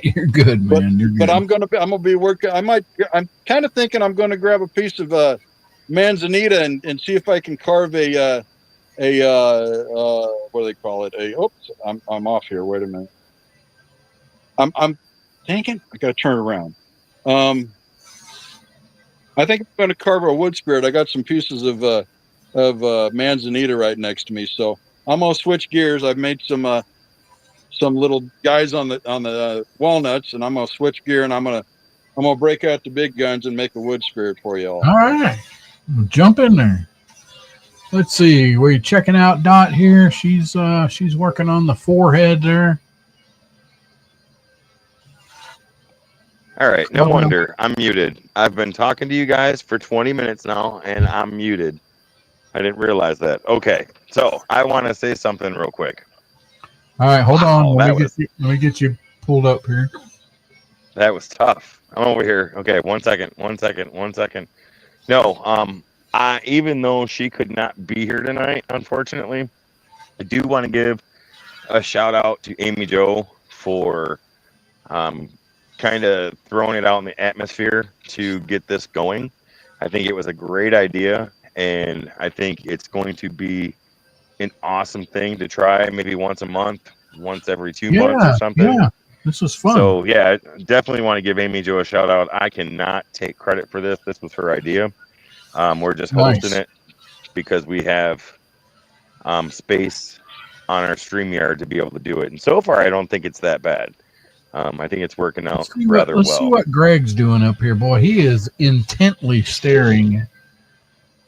You're good, man. You're good. But I'm gonna be working. I'm kind of thinking I'm gonna grab a piece of manzanita and see if I can carve a what do they call it? Oops, I'm off here. Wait a minute. I'm thinking I gotta turn around. I think I'm gonna carve a wood spirit. I got some pieces of manzanita right next to me, so I'm gonna switch gears. I've made some little guys on the walnuts, and I'm gonna switch gear, and I'm gonna break out the big guns and make a wood spirit for you all. All right. Jump in there. Let's see. We're checking out Dot here. She's working on the forehead there. All right. No wonder I'm muted. I've been talking to you guys for 20 minutes now, and I'm muted. I didn't realize that. Okay. So I want to say something real quick. All right, hold on. Let that me get you pulled up here. That was tough. I'm over here. Okay. 1 second. No, even though she could not be here tonight, unfortunately, I do want to give a shout out to Amy Jo for kind of throwing it out in the atmosphere to get this going. I think it was a great idea, and I think it's going to be an awesome thing to try maybe once a month, once every 2 months or something. Yeah, this was fun. So yeah, definitely want to give Amy Jo a shout out. I cannot take credit for this. This was her idea. We're just hosting it because we have space on our StreamYard to be able to do it. And so far, I don't think it's that bad. I think it's working out rather well. Let's see what Greg's doing up here, boy. He is intently staring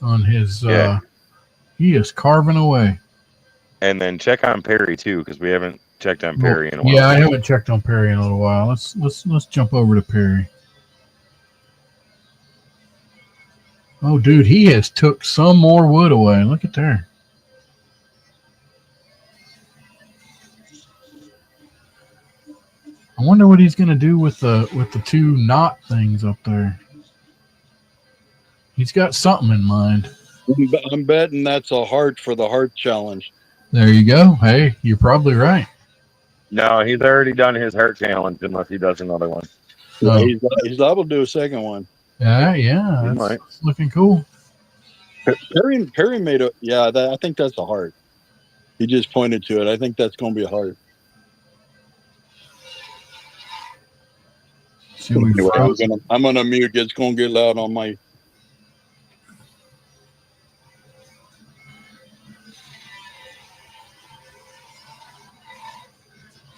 on his. He is carving away. And then check on Perry too, because we haven't checked on Perry in a while. Yeah, I haven't checked on Perry in a little while. Let's jump over to Perry. Oh, dude, he has took some more wood away. Look at there. I wonder what he's going to do with the two knot things up there. He's got something in mind. I'm betting that's a heart for the heart challenge. There you go. Hey, you're probably right. No, he's already done his heart challenge unless he does another one. Oh. He's liable to do a second one. Yeah, that's looking cool. Perry made a I think that's a heart. He just pointed to it. I think that's going to be a heart. See, I'm gonna mute. It's going to get loud on my.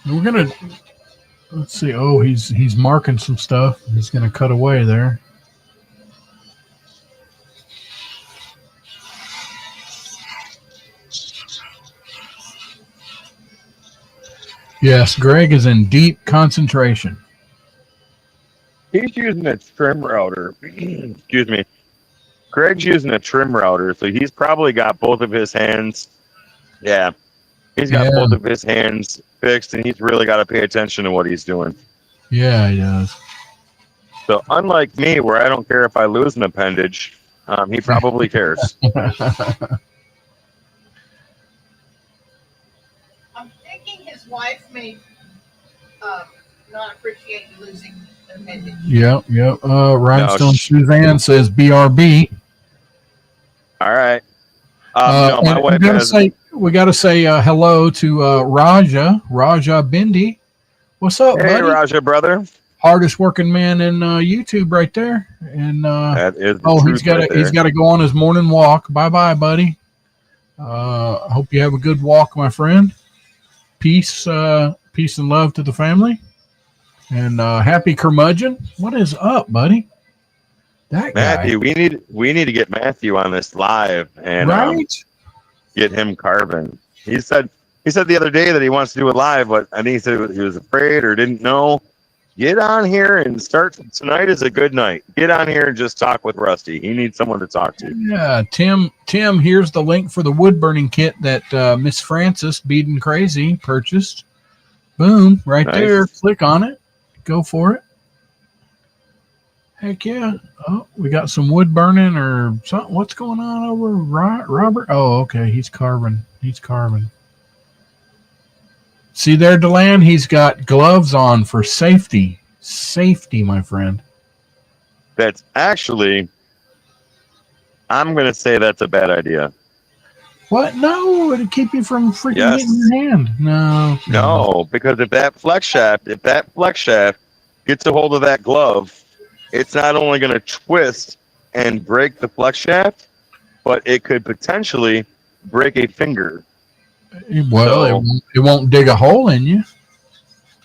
We're gonna let's see. Oh, he's marking some stuff. He's gonna cut away there. Yes, Greg is in deep concentration. He's using a trim router. Excuse me. Greg's using a trim router, so he's probably got both of his hands. Yeah. He's got both of his hands fixed, and he's really got to pay attention to what he's doing. Yeah, he does. So unlike me, where I don't care if I lose an appendage, he probably cares. I'm thinking his wife may not appreciate losing an appendage. Yep. Rhinestone Suzanne says BRB. All right. No, my wife we got to say hello to Raja Bindi. What's up, buddy? Hey, Raja, brother. Hardest working man in YouTube right there. And that is he's got to go on his morning walk. Bye, buddy. I hope you have a good walk, my friend. Peace and love to the family. And happy curmudgeon. What is up, buddy? That guy. Matthew, we need to get Matthew on this live and get him carving. He said the other day that he wants to do it live, but I think he said he was afraid or didn't know. Get on here and start. Tonight is a good night. Get on here and just talk with Rusty. He needs someone to talk to. Yeah, Tim, here's the link for the wood burning kit that Miss Frances Beadin' Crazy purchased. Boom, right there. Click on it. Go for it. Heck yeah. Oh, we got some wood burning or something. What's going on over Robert? Oh, okay. He's carving. See there, Deland? He's got gloves on for safety. Safety, my friend. That's actually, I'm going to say that's a bad idea. What? No, it'll keep you from freaking getting your hand. No, because if that flex shaft gets a hold of that glove, it's not only going to twist and break the flex shaft, but it could potentially break a finger. Well, it won't dig a hole in you.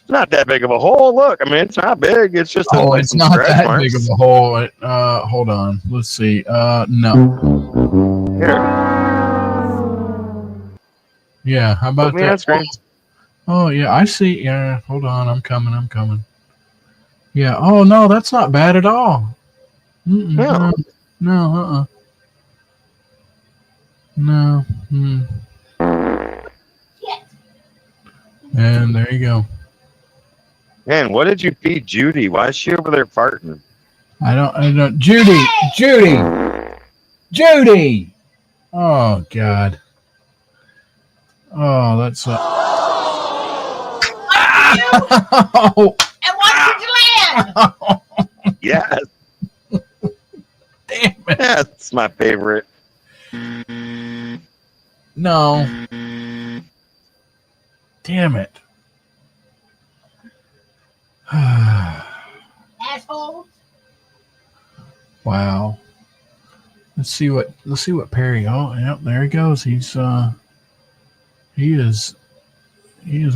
Not that big of a hole. Look, I mean, it's not big. It's just it's not that big of a hole. Hold on. Let's see. No. Here. Yeah, how about that? Oh, yeah, I see. Yeah, hold on. I'm coming. Yeah. Oh, no, that's not bad at all. No. No. And there you go. Man, what did you feed Judy? Why is she over there farting? I don't. Judy. Oh, God. Oh, that's You and what did you land? Yes, damn it. that's my favorite. No. Damn it. Assholes. Wow. Let's see what Perry. Oh, yep, there he goes. He is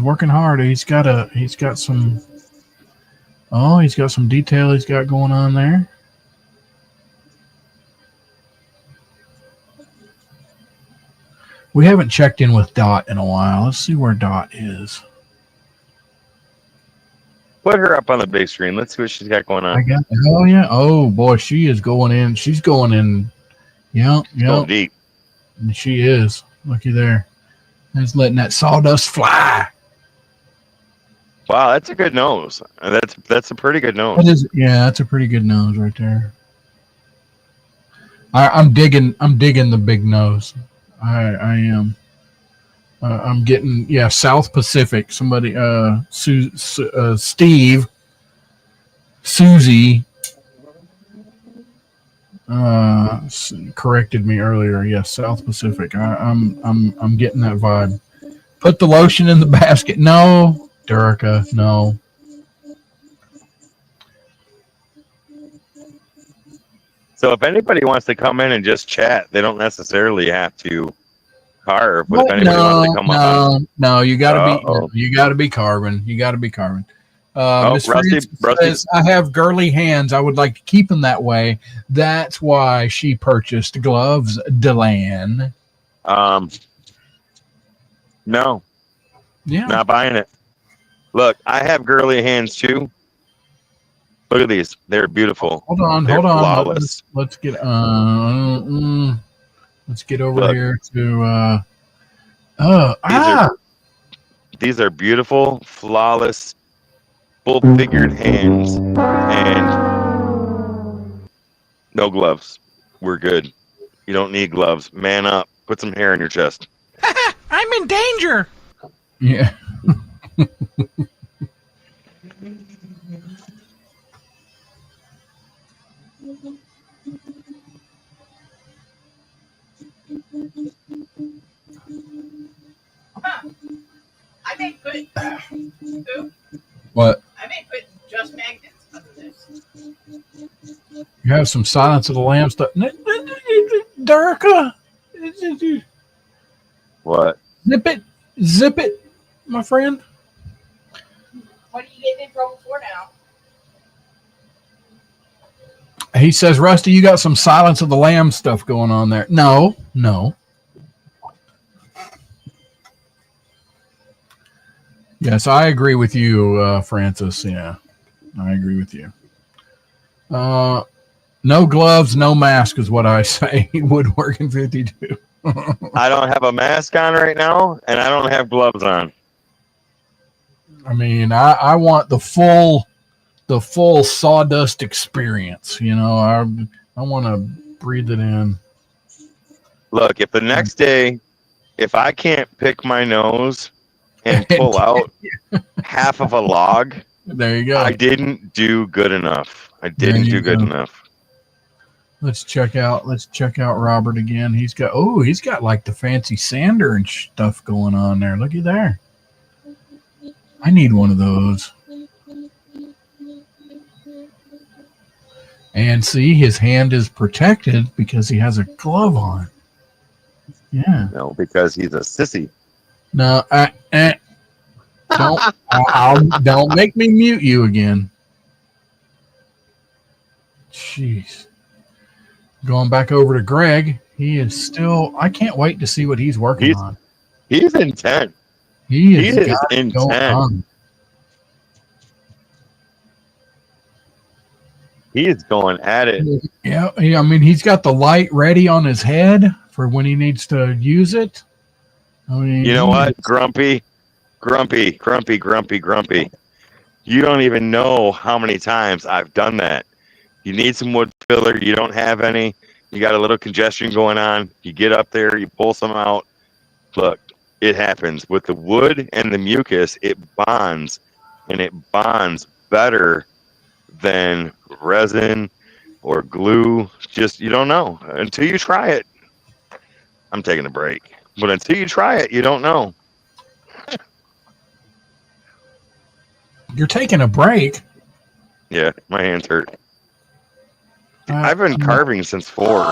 working hard. He's got some detail he's got going on there. We haven't checked in with Dot in a while. Let's see where Dot is. Put her up on the big screen. Let's see what she's got going on. I got. Oh yeah. Oh boy, she is going in. She's going in. Yep. Going deep. And she is. Looky there. Just letting that sawdust fly. Wow, that's a good nose. That's a pretty good nose. That is, yeah, that's a pretty good nose right there. I'm digging the big nose. I am. I'm getting South Pacific. Somebody Steve, Susie corrected me earlier. Yes, South Pacific. I'm getting that vibe. Put the lotion in the basket. No, Durica, no. So if anybody wants to come in and just chat, they don't necessarily have to carve. But if anybody wants to come on, no, you gotta be carving. You gotta be carving. Miss Rusty says, I have girly hands. I would like to keep them that way. That's why she purchased gloves, Delan. No, Yeah. not buying it. Look, I have girly hands too. Look at these; they're beautiful. Hold on. Flawless. Let's get over here to These are beautiful, flawless, full-figured hands, and no gloves. We're good. You don't need gloves. Man up. Put some hair in your chest. I'm in danger. yeah. I may put What? I may put just magnets under this. You have some Silence of the Lambs stuff. Durica. What? Zip it, my friend. What are you getting in trouble for now? He says, Rusty, you got some Silence of the Lambs stuff going on there. No. Yes, I agree with you, Francis. Yeah, I agree with you. No gloves, no mask is what I say. Woodworking 52. I don't have a mask on right now, and I don't have gloves on. I mean, I want the full sawdust experience. You know, I want to breathe it in. Look, if the next day, if I can't pick my nose and pull out half of a log, there you go. I didn't do good enough. Enough. Let's check out Robert again. He's got like the fancy sander and stuff going on there. Looky there. I need one of those. And see, his hand is protected because he has a glove on. Yeah. No, because he's a sissy. No, don't make me mute you again. Jeez. Going back over to Greg, he is still. I can't wait to see what he's working on. He's intent. He is intent. He is going at it. Yeah. I mean, he's got the light ready on his head for when he needs to use it. I mean, you know what? Grumpy. You don't even know how many times I've done that. You need some wood filler. You don't have any. You got a little congestion going on. You get up there. You pull some out. Look, it happens with the wood and the mucus. It bonds, and it bonds better than resin or glue. Just you don't know until you try it. I'm taking a break, but until you try it, you don't know. You're taking a break. Yeah, my hands hurt. I've been carving since 4.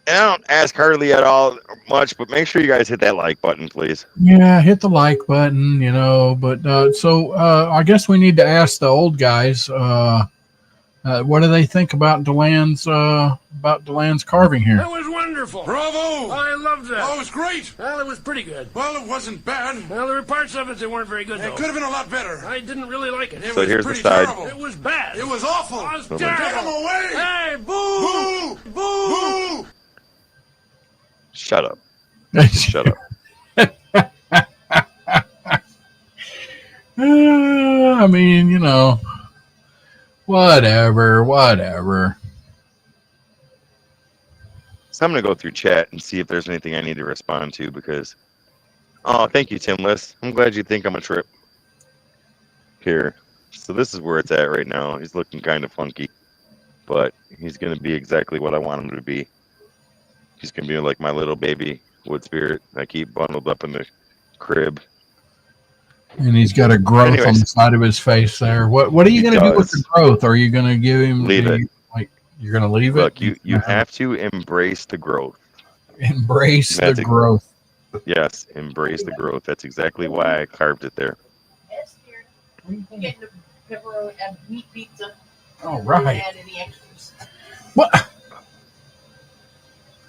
I don't ask hardly at all much, but make sure you guys hit that like button, please. Yeah, hit the like button, you know. But so I guess we need to ask the old guys. What do they think about Deland's carving here? That was wonderful. Bravo! I loved that. Oh, it was great. Well, it was pretty good. Well, it wasn't bad. Well, there were parts of it that weren't very good, though. It could have been a lot better. I didn't really like it. It So was here's the pretty side. terrible. It was bad. It was awful. It was Get Get him terrible. away! Hey, boo! Boo! Boo! Shut up. Shut up. I mean, you know, whatever. So I'm going to go through chat and see if there's anything I need to respond to because, oh, thank you, Timless. I'm glad you think I'm a trip. Here. So this is where it's at right now. He's looking kind of funky, but he's going to be exactly what I want him to be. He's going to be like my little baby wood spirit I keep bundled up in the crib. And he's got a growth on Anyways. the side of his face there. What are you He going to do with does. the growth? Are you going to give him Leave it. like you're going to leave Look, it? you have to embrace the growth. Embrace the That's it. growth. Yes, embrace the growth. That's exactly why I carved it there. Yes, dear. Getting the pepperoni and meat pizza. All right. Add any extras. What?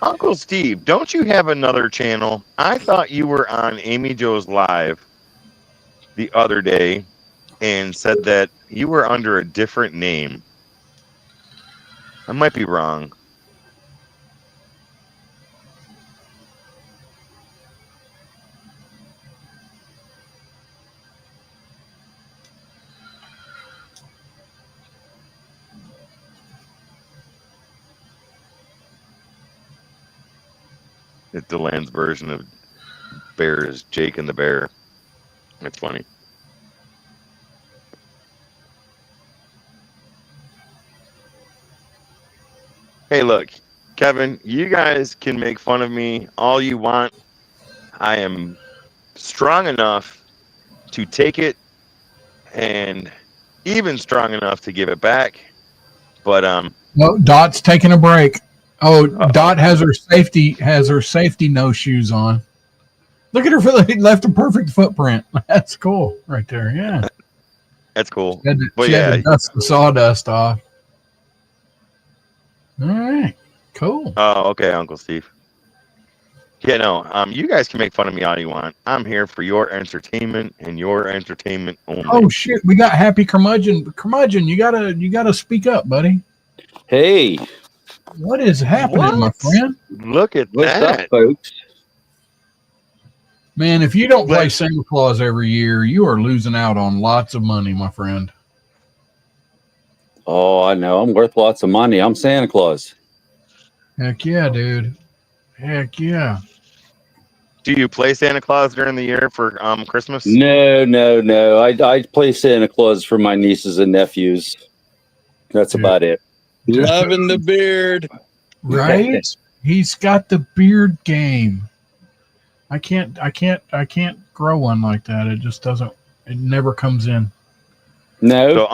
Uncle Steve, don't you have another channel? I thought you were on Amy Joe's Live the other day and said that you were under a different name. I might be wrong. It's Deland's version of Bear is Jake and the Bear. That's funny. Hey, look, Kevin, you guys can make fun of me all you want. I am strong enough to take it and even strong enough to give it back. But No, Dot's taking a break. Oh, Dot has her safety no shoes on. Look at her left a perfect footprint. That's cool right there. Yeah. that's cool. She had to, But she had yeah, to dust the sawdust off. All right. Cool. oh, okay, Uncle Steve. Yeah, no, you guys can make fun of me all you want. I'm here for your entertainment and your entertainment only. Oh shit, we got Happy Curmudgeon. Curmudgeon, you gotta speak up, buddy. Hey, What is happening, my What? friend? Look at what's that. up, folks? Man, if you don't play Let's- Santa Claus every year, you are losing out on lots of money, my friend. Oh, I know. I'm worth lots of money. I'm Santa Claus. Heck yeah, dude. Heck yeah. Do you play Santa Claus during the year for Christmas? No. I play Santa Claus for my nieces and nephews. That's Dude. about it. Loving the beard. Right? He's got the beard game. I can't grow one like that. It just doesn't. It never comes in. No. So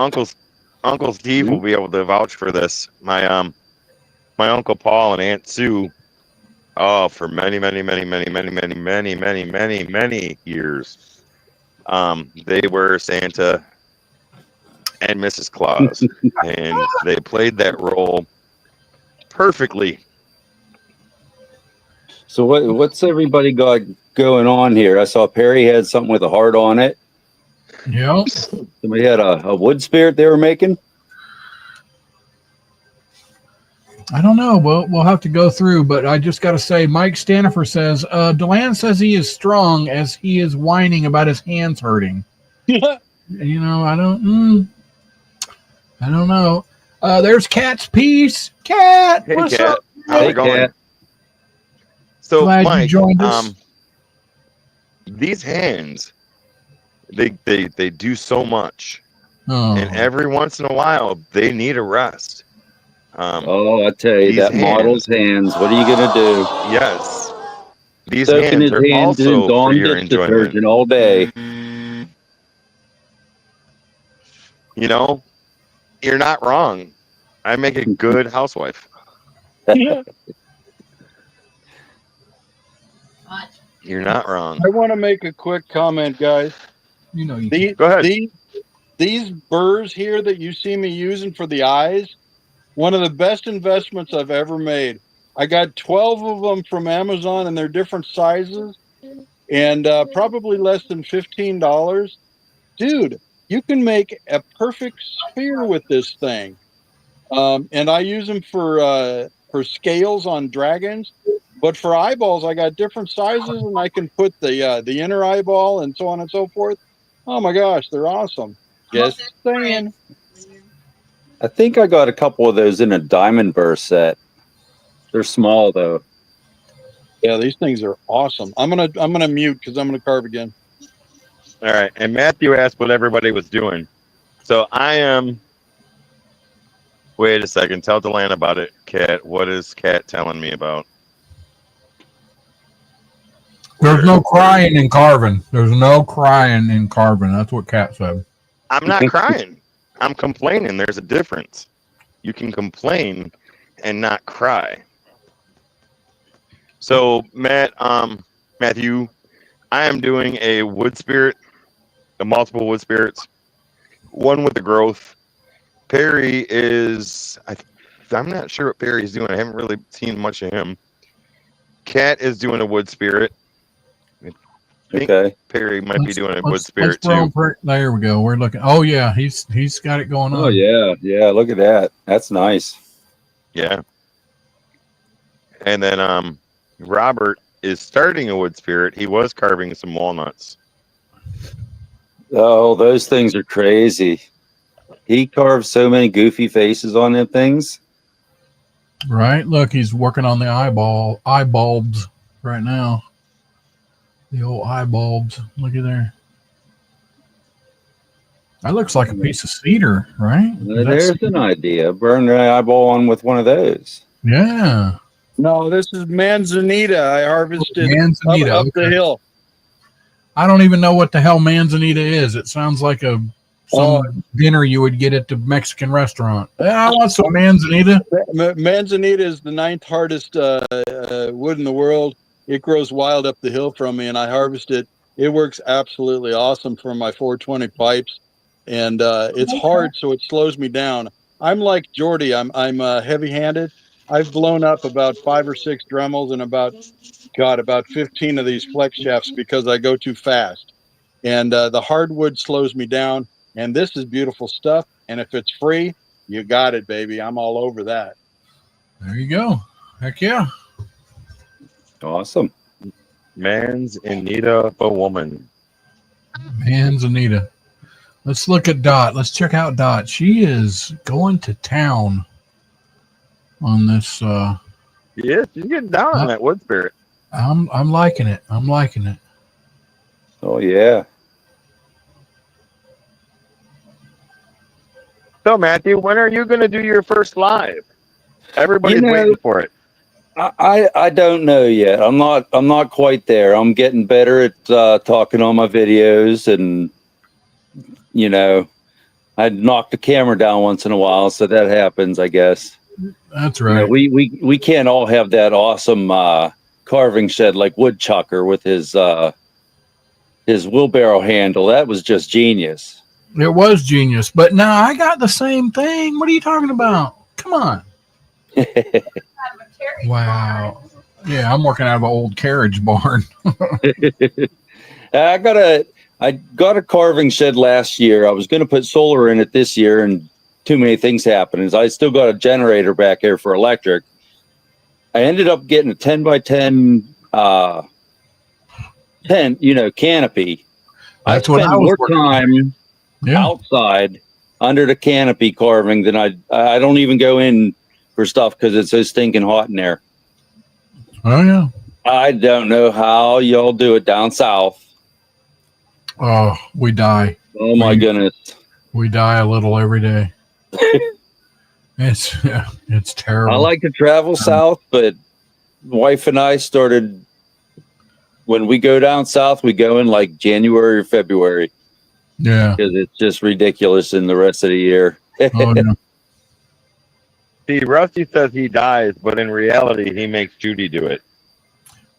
Uncle Steve will be able to vouch for this. My Uncle Paul and Aunt Sue, for many years, they were Santa and Mrs. Claus, and they played that role perfectly. So what's everybody got going on here? I saw Perry had something with a heart on it. Yeah. Somebody had a wood spirit they were making. I don't know. We'll have to go through, but I just got to say, Mike Stanifer says, Deland says he is strong as he is whining about his hands hurting. You know, I don't know. There's Cat's piece. Cat, Hey, what's Cat. up, How's Hey, it going? Kat. So, Glad you Mike, joined us. these hands, they do so much, Oh, and every once in a while they need a rest. Oh, I tell you, These that model's hands, hands. What are you gonna do? yes, these Soaking hands his are hands in also for Dawn your dish enjoyment. detergent all day. You know, you're not wrong. I make a good housewife. Yeah. You're not wrong. I want to make a quick comment, guys. you know you The, Go ahead. these burrs here that you see me using for the eyes, one of the best investments I've ever made. I got 12 of them from Amazon, and they're different sizes, and probably less than $15. Dude, you can make a perfect sphere with this thing. And I use them for scales on dragons, but for eyeballs, I got different sizes, and I can put the inner eyeball and so on and so forth. Oh my gosh, they're awesome. Just saying. I think I got a couple of those in a diamond burr set. They're small though. Yeah, these things are awesome. I'm gonna mute because I'm gonna carve again. All right. And Matthew asked what everybody was doing. So I am. Wait a second. Tell Delanne about it, Kat. What is Kat telling me about? There's no crying in carving. There's no crying in carving. That's what Kat said. I'm not crying. I'm complaining. There's a difference. You can complain and not cry. So Matthew, I am doing a wood spirit, a multiple wood spirits, one with the growth. Perry is, I'm not sure what Perry's doing. I haven't really seen much of him. Kat is doing a wood spirit. I think Okay. Perry might be doing a wood Let's spirit throw too. there we go. We're looking. Oh yeah, he's got it going on. Oh yeah, yeah. Look at that. That's nice. Yeah. And then Robert is starting a wood spirit. He was carving some walnuts. Oh, those things are crazy. He carved so many goofy faces on them things. Right. Look, he's working on the eye bulbs right now. The old eye bulbs. Look at there. That looks like a piece of cedar, right? There's an idea. Burn the eyeball on with one of those. Yeah. No, this is manzanita. I harvested Manzanita, up the okay. hill. I don't even know what the hell manzanita is. It sounds like some dinner you would get at the Mexican restaurant. I want some manzanita. Manzanita is the 9th hardest wood in the world. It grows wild up the hill from me, and I harvest it. It works absolutely awesome for my 420 pipes, and it's hard, so it slows me down. I'm like Jordy. I'm heavy-handed. I've blown up about 5 or 6 Dremels and about 15 of these flex shafts because I go too fast. And the hardwood slows me down. And this is beautiful stuff. And if it's free, you got it, baby. I'm all over that. There you go. Heck yeah. Awesome. Man's in need of a woman. Manzanita. Let's look at Dot. Let's check out Dot. She is going to town on this. Yeah, she's getting down on that wood spirit. I'm liking it. I'm liking it. Oh yeah. So Matthew, when are you going to do your first live? Everybody's waiting for it. I don't know yet. I'm not quite there. I'm getting better at talking on my videos, and I'd knock the camera down once in a while, so that happens, I guess. That's right. We can't all have that awesome carving shed like Woodchucker with his wheelbarrow handle. That was just genius. It was genius, but now I got the same thing. What are you talking about? Come on. Wow. Yeah, I'm working out of an old carriage barn. I got a carving shed last year. I was going to put solar in it this year, and too many things happened. I still got a generator back here for electric. I ended up getting a 10 by 10 tent, canopy. That's what I was more time outside under the canopy carving than I don't even go in for stuff because it's so stinking hot in there. Oh yeah. I don't know how y'all do it down south. Oh, we die. Oh my goodness. We die a little every day. It's terrible. I like to travel south, but wife and I started when we go down south, we go in like January or February. Yeah. Because it's just ridiculous in the rest of the year. Oh, yeah. See, Rusty says he dies, but in reality, he makes Judy do it.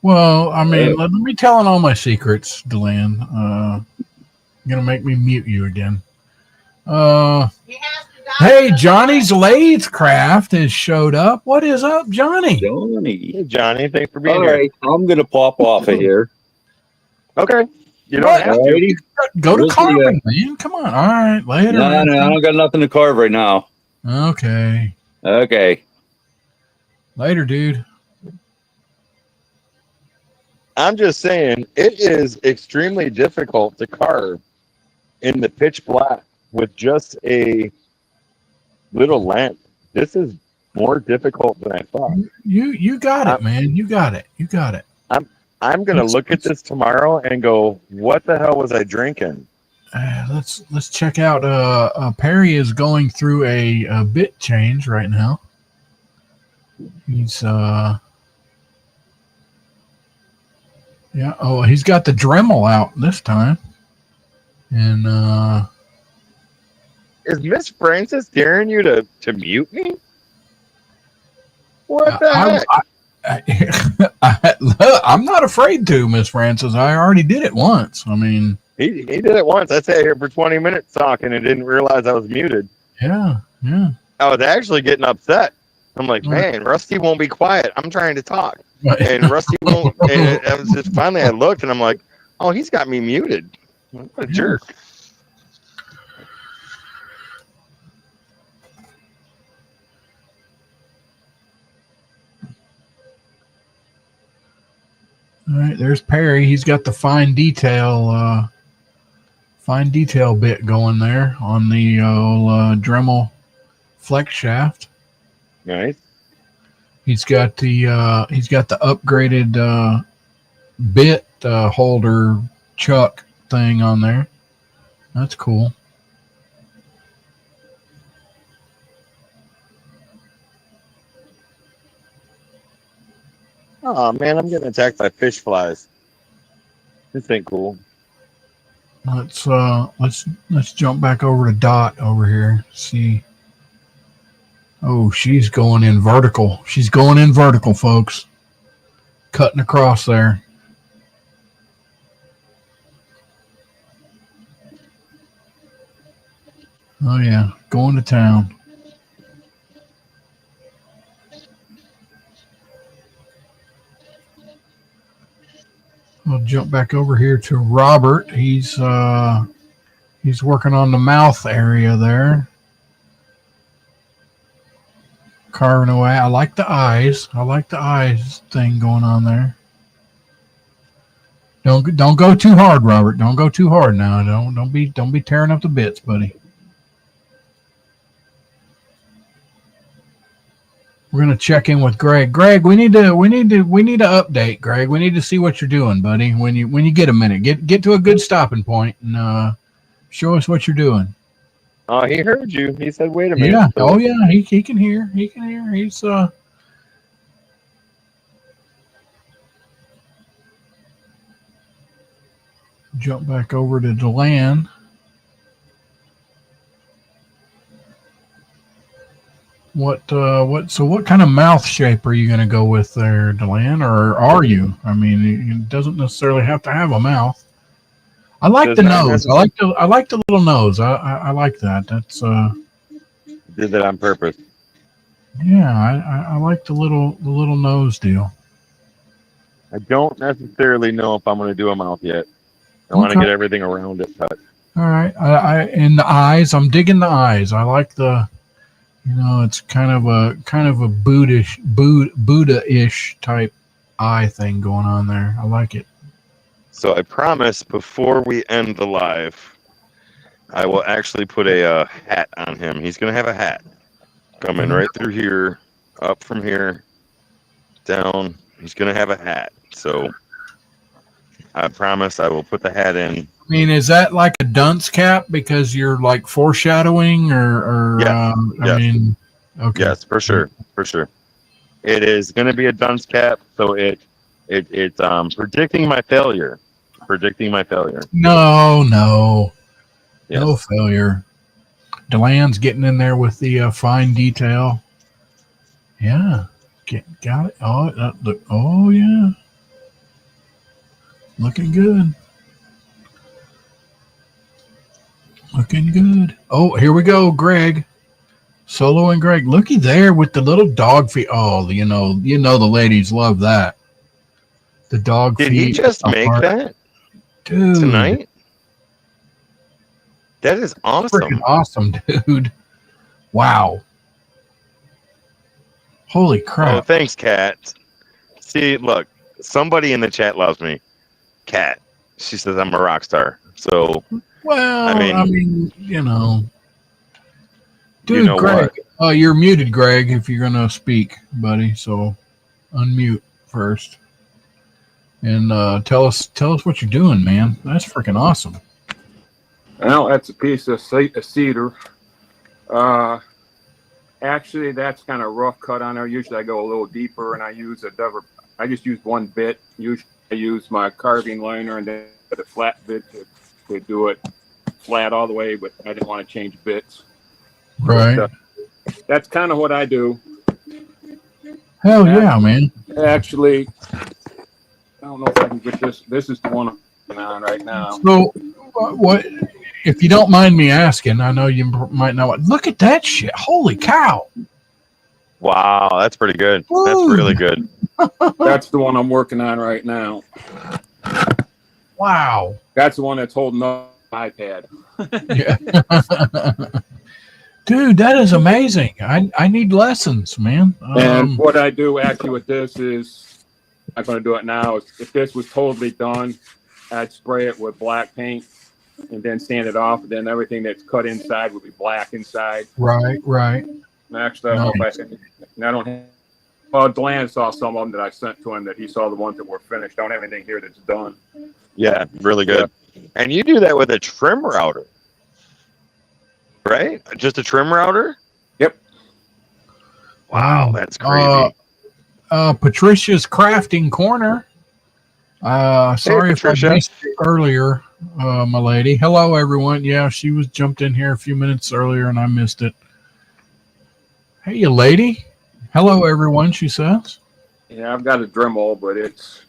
Well, I mean, let me telling all my secrets, Deland. Gonna make me mute you again. Hey, Johnny's Lathe-Craft has showed up. What is up, Johnny? Hey, Johnny, thanks for being All here. right, I'm gonna pop off of here. Okay. You don't have to. Go to We'll see ya. carving, man. Come on. All right, later. No, man. I don't got nothing to carve right now. Okay. Okay. Later, dude. I'm just saying, it is extremely difficult to carve in the pitch black with just a little lamp. This is more difficult than I thought. You got it, man. You got it. You got it. I'm gonna look at this tomorrow and go, what the hell was I drinking? Let's check out. Perry is going through a bit change right now. He's yeah. Oh, he's got the Dremel out this time, and Is Miss Francis daring you to mute me? What the heck? I'm not afraid to, Miss Francis. I already did it once. I mean, He did it once. I sat here for 20 minutes talking and didn't realize I was muted. yeah. I was actually getting upset. I'm like, man, Rusty won't be quiet. I'm trying to talk. And Rusty won't. And I was just finally, I looked and I'm like, oh, he's got me muted. What a jerk. All right, there's Perry. He's got the fine detail bit going there on the Dremel flex shaft. Nice. He's got the upgraded bit holder chuck thing on there. That's cool. Oh man, I'm getting attacked by fish flies. This ain't cool. Let's jump back over to Dot over here. See. Oh, she's going in vertical. She's going in vertical, folks. Cutting across there. Oh yeah, going to town. I'll jump back over here to Robert. He's working on the mouth area there. Carving away. I like the eyes. I like the eyes thing going on there. Don't go too hard, Robert. Don't go too hard now. Don't be tearing up the bits, buddy. We're gonna check in with Greg. Greg, we need to update. Greg, we need to see what you're doing, buddy. When you get a minute, get to a good stopping point and show us what you're doing. Oh, he heard you. He said, "Wait a minute." Yeah. Oh yeah. He can hear. He can hear. He's jump back over to Deland. What kind of mouth shape are you going to go with there, Deland, or are you? I mean, it doesn't necessarily have to have a mouth. I like the nose. I like the little nose. I like that. That's did that on purpose. Yeah, I like the little nose deal. I don't necessarily know if I'm going to do a mouth yet. I want to get everything around it cut. All right. In the eyes, I'm digging the eyes. I like the, it's kind of a Buddha-ish type eye thing going on there. I like it. So I promise before we end the live, I will actually put a hat on him. He's going to have a hat coming right through here. up from here, down. He's going to have a hat. So I promise I will put the hat in. I mean, is that like a dunce cap because you're like foreshadowing, or Yes. I Yes. mean, okay, Yes, for sure. For sure. It is going to be a dunce cap. So it's predicting my failure. Predicting my failure. no Yes. failure. Delan's getting in there with the fine detail. Yeah, got it. Oh, look. Oh yeah, looking good. Looking good. Oh, here we go, Greg. Solo and Greg. Looky there with the little dog feet. Oh, you know the ladies love that. The dog Did feet. he just make heart. that Dude, tonight? That is freaking awesome. awesome, dude. Wow. Holy Oh, crap. thanks, Kat. See, look, somebody in the chat loves me. Kat. She says I'm a rock star. So, Well, I mean, Dude, you know Greg, what? you're muted, Greg, if you're going to speak, buddy. So unmute first. And tell us what you're doing, man. That's freaking awesome. Well, that's a piece of cedar. Actually, that's kind of rough cut on there. Usually I go a little deeper, and I just use one bit. Usually I use my carving liner and then the flat bit to do it flat all the way, but I didn't want to change bits. Right. But, that's kind of what I do. Hell yeah, man. Actually, I don't know if I can get this. This is the one I'm working on right now. So, what? If you don't mind me asking, I know you might know. Look at that shit! Holy cow! Wow, that's pretty good. Woo. That's really good. That's the one I'm working on right now. Wow. That's the one that's holding up my iPad. Yeah. Dude, that is amazing. I need lessons, man. And what I do actually with this is, I'm going to do it now. If this was totally done, I'd spray it with black paint and then sand it off. And then everything that's cut inside would be black inside. Right. Actually, I don't know if I don't have. Well, Delan saw some of them that I sent to him that he saw the ones that were finished. I don't have anything here that's done. Yeah, really good. And you do that with a trim router, right? Just a trim router? Yep. Wow, that's crazy. Patricia's Crafting Corner. Sorry if I missed it earlier, my lady. Hello, everyone. Yeah, she was jumped in here a few minutes earlier, and I missed it. Hey, you lady. Hello, everyone, she says. Yeah, I've got a Dremel, but it's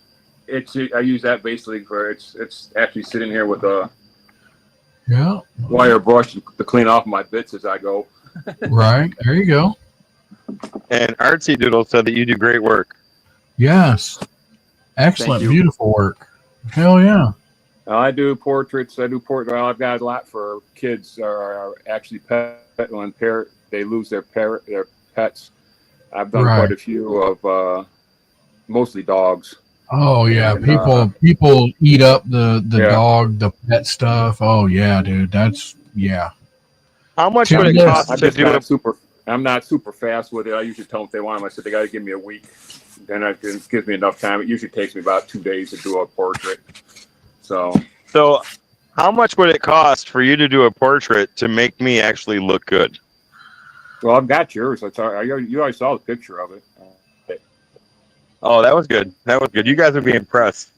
I use that basically for it's actually sitting here with a wire brush to clean off my bits as I go. Right, there you go. And Artsy Doodle said that you do great work. Yes, excellent, beautiful work. Hell yeah. I do portraits. Well, I've got a lot for kids are actually pet when they lose their pets. I've done quite a few of mostly dogs. Oh yeah, and, people eat up the dog, the pet stuff. Oh yeah, dude, that's How much would it cost to do it? I'm not super fast with it. I usually tell them if they want them. I said they got to give me a week. Then it gives me enough time. It usually takes me about 2 days to do a portrait. So how much would it cost for you to do a portrait to make me actually look good? Well, I've got yours. You already saw the picture of it. Oh, that was good. That was good. You guys would be impressed.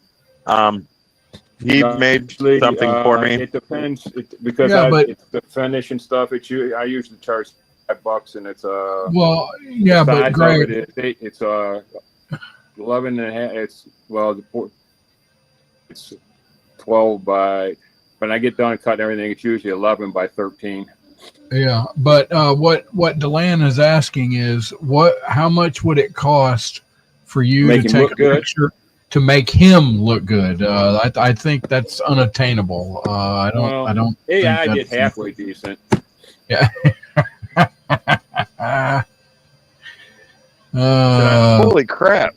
He made something for me. It depends because it's the finish and stuff. I usually charge $5, and it's but Greg, it's 11 and a half. It's 12 by. When I get done cutting everything, it's usually 11 by 13. Yeah, but what Delan is asking is how much would it cost for you to take a picture to make him look good? I think that's unattainable. I don't. Yeah, I did halfway decent. Yeah. Holy crap!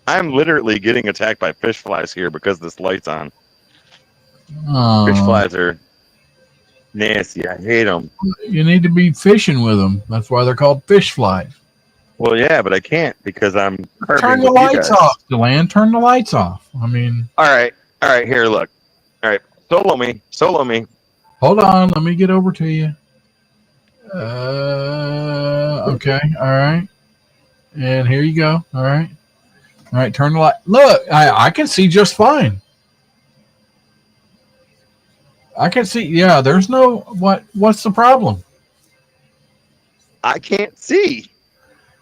I'm literally getting attacked by fish flies here because this light's on. Fish flies are nasty. I hate them. You need to be fishing with them. That's why they're called fish flies. Well, yeah, but I can't because I'm carving Turn the with you lights guys. off, Deland. Turn the lights off. I mean, All right. Here, look. All right, solo me. hold on. Let me get over to you. Okay. All right. And here you go. All right. All right. Turn the light. Look, I can see just fine. I can see. Yeah. There's no What's the problem? I can't see.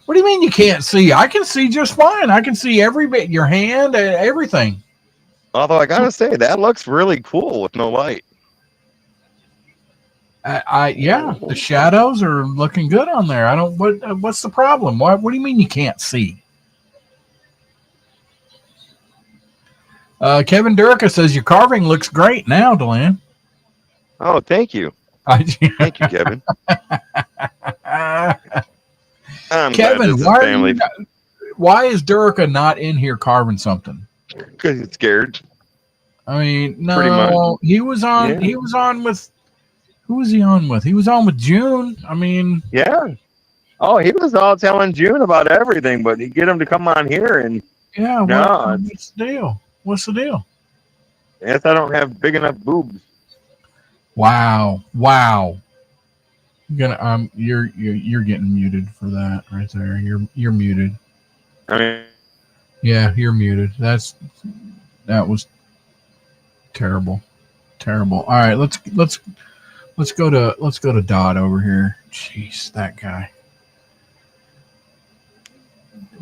What do you mean you can't see? I can see just fine. I can see every bit, your hand, everything. Although I gotta say that looks really cool with no light. Yeah, the shadows are looking good on there. I don't. What's the problem? What do you mean you can't see? Kevin Durka says your carving looks great now, Deland. Oh, thank you. Thank you, Kevin. I'm Kevin, glad why is Durka not in here carving something? Because he's scared. I mean, Pretty much. no, he was on. Yeah. He was on with. Who was he on with? He was on with June. I mean, Yeah. Oh, he was all telling June about everything, but you get him to come on here and yeah. no, What's the deal? What's the deal? yes, I don't have big enough boobs. Wow. You're getting muted for that right there. You're muted. I mean, Yeah, you're muted. That was terrible. All right, let's go to Dot over here. Jeez, that guy.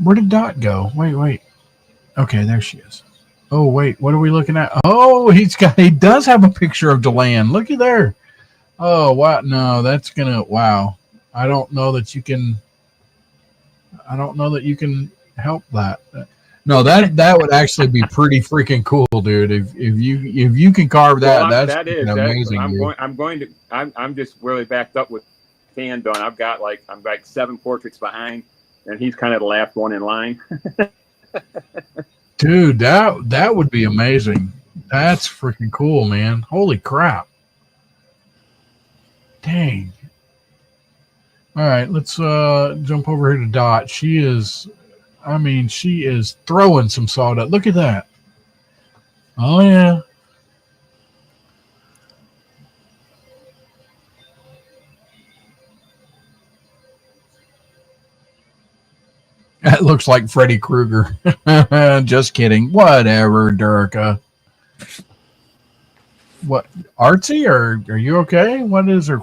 Where did Dot go? Wait. Okay, there she is. Oh wait, what are we looking at? Oh, he does have a picture of Deland. Looky there. Oh wow, no, that's gonna wow. I don't know that you can help that. No, that would actually be pretty freaking cool, dude. If you can carve that, that's amazing. I'm just really backed up with hand done. I'm like 7 portraits behind, and he's kind of the last one in line. Dude, that would be amazing. That's freaking cool, man. Holy crap. Dang. All right, let's jump over here to Dot. She is throwing some sawdust. Look at that. Oh yeah. That looks like Freddy Krueger. Just kidding. Whatever, Durka. What, Artsy? Are you okay? What is her?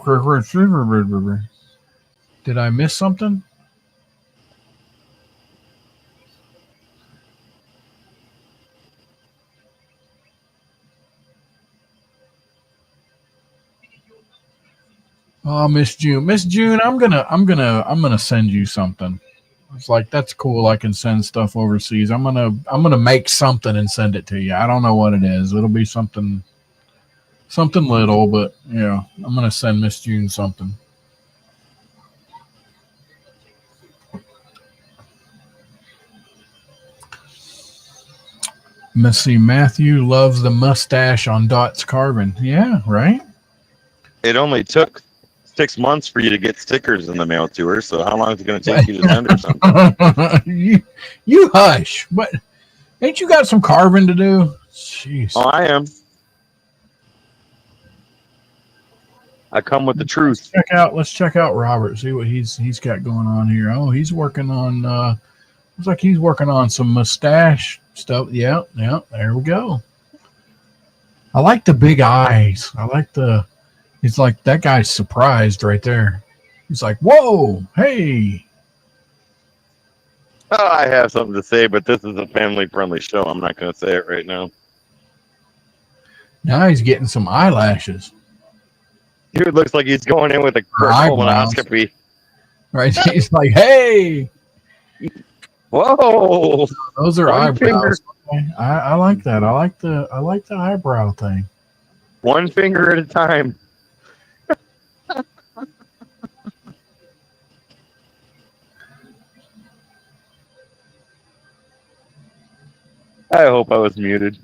Did I miss something? Oh, Miss June, I'm gonna send you something. It's like, that's cool. I can send stuff overseas. I'm gonna make something and send it to you. I don't know what it is. It'll be something little, but yeah, I'm gonna send Miss June something. Let's see. Matthew loves the mustache on Dot's carving. Yeah, right. it only took 6 months for you to get stickers in the mail to her. So how long is it going to take you to send her something? you hush. But ain't you got some carving to do? Jeez. Oh, I am. I come with the truth. Let's check out Robert. See what he's got going on here. Oh, he's working on. Looks like he's working on some mustache stuff. Yeah. There we go. I like the big eyes. It's like that guy's surprised right there. He's like, "Whoa, hey." Oh, I have something to say, but this is a family-friendly show. I'm not going to say it right now. Now he's getting some eyelashes. Dude looks like he's going in with a colonoscopy. Right? He's like, "Hey." Whoa. Those are eyebrows. Okay. I like that. I like the eyebrow thing. One finger at a time. I hope I was muted.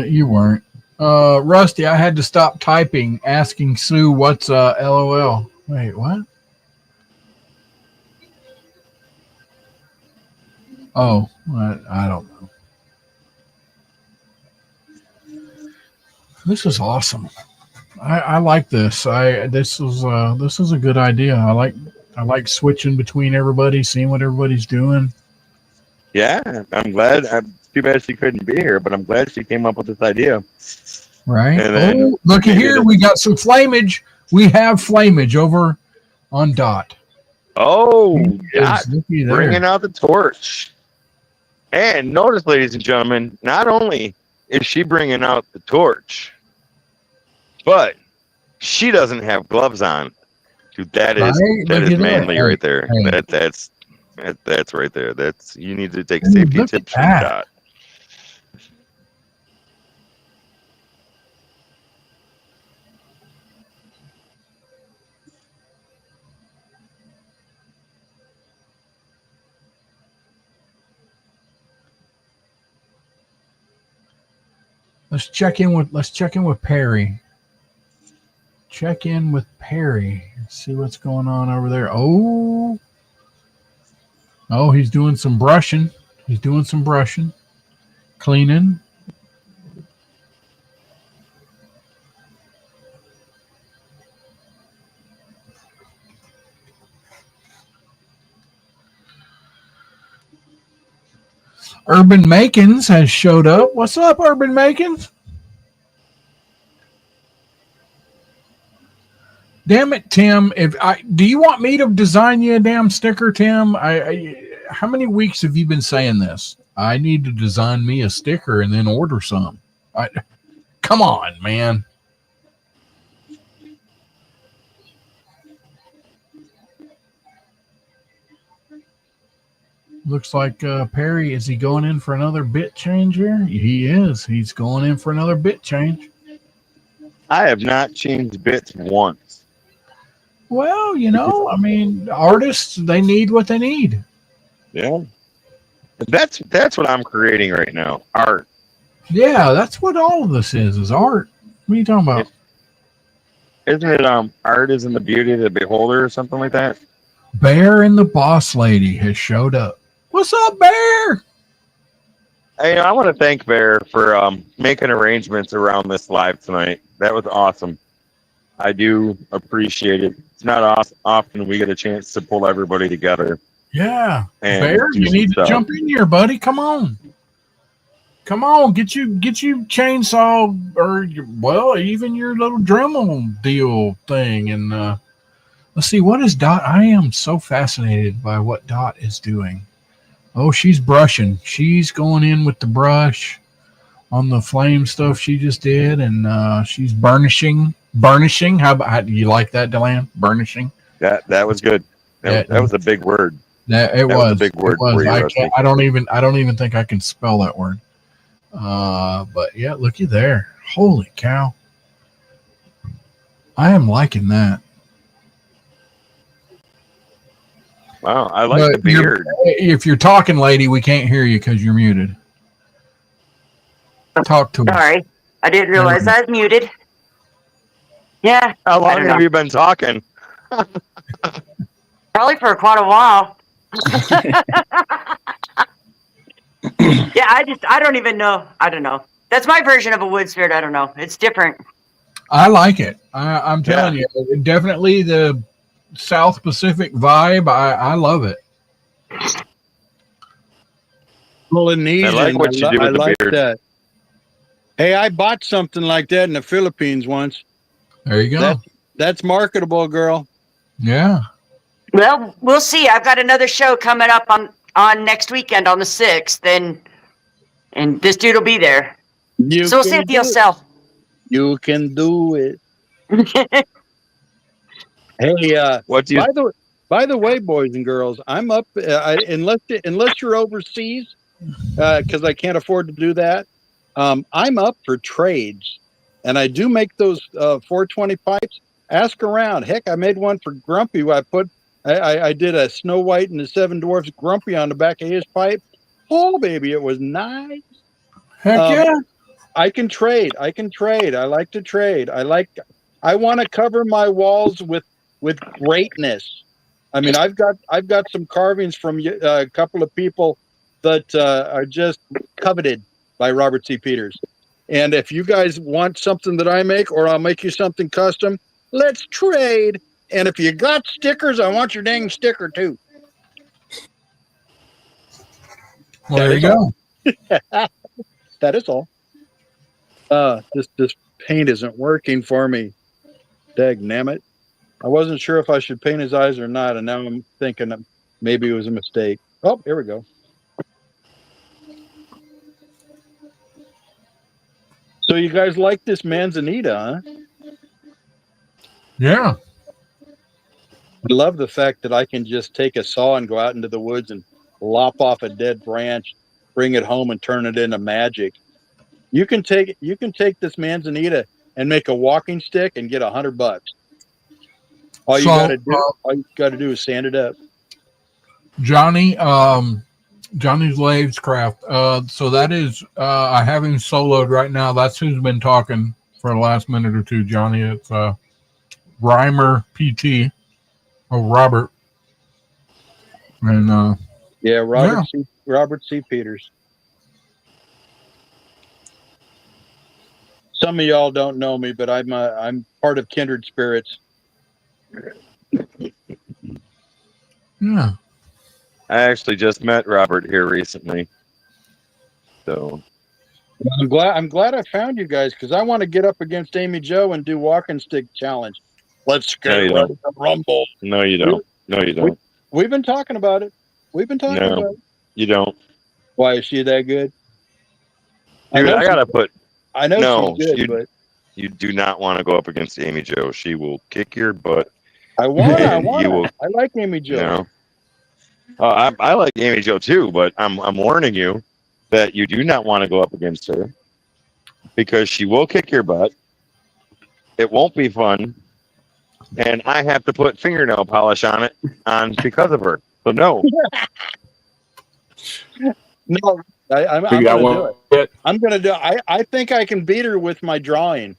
You weren't. Rusty, I had to stop typing asking Sue what's LOL. Wait, what? Oh, I don't know. This is awesome. I like this. This is a good idea. I like switching between everybody, seeing what everybody's doing. Yeah, I'm glad. I'm too bad she couldn't be here, but I'm glad she came up with this idea. Right. And then Oh, looky maybe here. We got some flamage. We have flamage over on Dot. Oh, Dot Looky there. bringing out the torch. And notice, ladies and gentlemen, not only is she bringing out the torch, but she doesn't have gloves on. Dude, that is manly right there. Hey. That's right there. That's you need to take Dude, safety look tips at from that. Dot. Let's check in with Perry. Check in with Perry. See what's going on over there. Oh, he's doing some brushing. Cleaning. Urban Makins has showed up. What's up, Urban Makins? Damn it, Tim! Do you want me to design you a damn sticker, Tim? How many weeks have you been saying this? I need to design me a sticker and then order some. Come on, man. Looks like Perry, is he going in for another bit change here? He is. He's going in for another bit change. I have not changed bits once. Well, I mean, artists, they need what they need. Yeah. That's what I'm creating right now. Art. Yeah, that's what all of this is art. What are you talking about? Isn't it art is in the beauty of the beholder or something like that? Bear and the Boss Lady has showed up. What's up, Bear? Hey, I want to thank Bear for making arrangements around this live tonight. That was awesome. I do appreciate it. It's not often we get a chance to pull everybody together. Yeah. And Bear, you need to jump in here, buddy. Come on. Get you chainsaw or even your little Dremel deal thing. And let's see, what is Dot? I am so fascinated by what Dot is doing. Oh, she's brushing. She's going in with the brush on the flame stuff she just did, and she's burnishing. How do you like that, Deland? Burnishing. That was good. That was a big word. That was a big word for you. I don't even think I can spell that word. But yeah, looky there. Holy cow. I am liking that. Wow, I like the beard. If you're talking, lady, we can't hear you because you're muted. Talk to us. Sorry, I didn't realize I was muted. Yeah. How long have you been talking? Probably for quite a while. Yeah, I don't even know. I don't know. That's my version of a wood spirit. I don't know. It's different. I like it. I'm telling you, definitely the South Pacific vibe. I love it. Polynesian. I like what you do with the beard. That. Hey, I bought something like that in the Philippines once. There you go. That's marketable, girl. Yeah. Well, we'll see. I've got another show coming up on next weekend on the 6th, and this dude will be there. So we'll see if he'll sell. You can do it. Hey, by the way, boys and girls, I'm up unless you're overseas, because I can't afford to do that. I'm up for trades, and I do make those 420 pipes. Ask around. Heck, I made one for Grumpy. I did a Snow White and the Seven Dwarfs Grumpy on the back of his pipe. Oh, baby, it was nice. Heck yeah. I can trade. I like to trade. I want to cover my walls with greatness. I mean, I've got some carvings from a couple of people but are just coveted by Robert C. Peters. And if you guys want something that I make, or I'll make you something custom, let's trade. And if you got stickers, I want your dang sticker too. Well, there you go. That is all. This paint isn't working for me. Dagnammit. I wasn't sure if I should paint his eyes or not, and now I'm thinking that maybe it was a mistake. Oh, here we go. So you guys like this manzanita, huh? Yeah. I love the fact that I can just take a saw and go out into the woods and lop off a dead branch, bring it home, and turn it into magic. You can take this manzanita and make a walking stick and get $100. All you gotta do is sand it up. Johnny, Johnny's Laves Craft. So that is, I have him soloed right now. That's who's been talking for the last minute or two, Johnny. It's Reimer PT, Robert. And yeah, Robert C. Peters. Some of y'all don't know me, but I'm part of Kindred Spirits. Yeah. I actually just met Robert here recently. So I'm glad I found you guys, because I want to get up against Amy Jo and do walking stick challenge. Let's get ready to rumble. No, you don't. No, you don't. We've been talking about it. No, you don't. Why, is she that good? Dude, I gotta put. I know No, she's good, but you do not want to go up against Amy Jo. She will kick your butt. I like Amy Jo. You know, I like Amy Jo too, but I'm warning you that you do not want to go up against her, because she will kick your butt. It won't be fun, and I have to put fingernail polish on it because of her. So no. No, I'm going to do it. I'm going to do it. I think I can beat her with my drawing.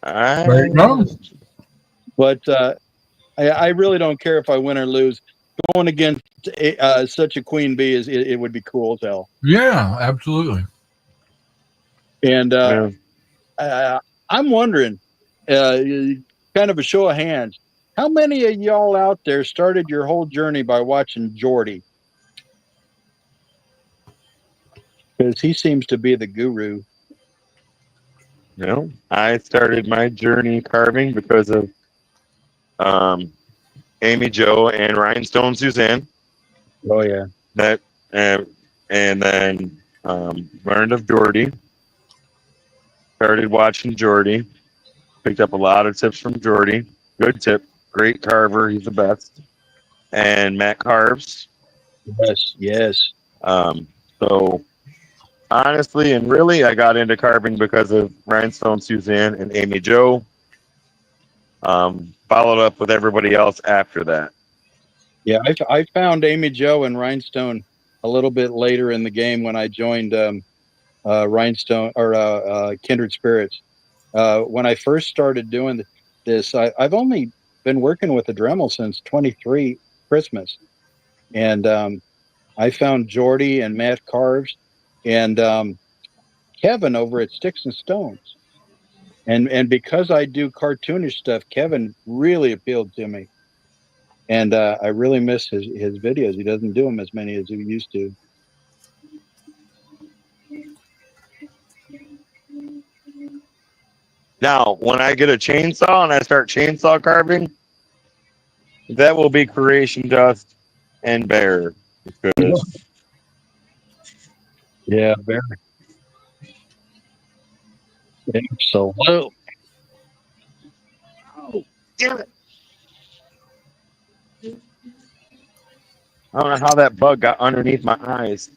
There you go. But I really don't care if I win or lose. Going against such a queen bee it would be cool as hell. Yeah, absolutely. And I'm wondering, kind of a show of hands, how many of y'all out there started your whole journey by watching Jordy? Because he seems to be the guru. No, I started my journey carving because of Amy Jo and Rhinestone Suzanne. Oh yeah. That and then learned of Jordy. Started watching Jordy. Picked up a lot of tips from Jordy. Good tip. Great carver. He's the best. And Matt carves. Yes. So honestly and really, I got into carving because of Rhinestone Suzanne and Amy Jo. Followed up with everybody else after that. Yeah, I found Amy Jo and Rhinestone a little bit later in the game when I joined Rhinestone or Kindred Spirits. When I first started doing this, I've only been working with the Dremel since 23 Christmas, and I found Jordy and Matt Carves and Kevin over at Sticks and Stones, and because I do cartoonish stuff, Kevin really appealed to me. And I really miss his videos. He doesn't do them as many as he used to. Now, when I get a chainsaw and I start chainsaw carving, that will be Creation Dust and Bear. Because yeah, Bear. Absolutely. Oh, damn it. I don't know how that bug got underneath my eyes.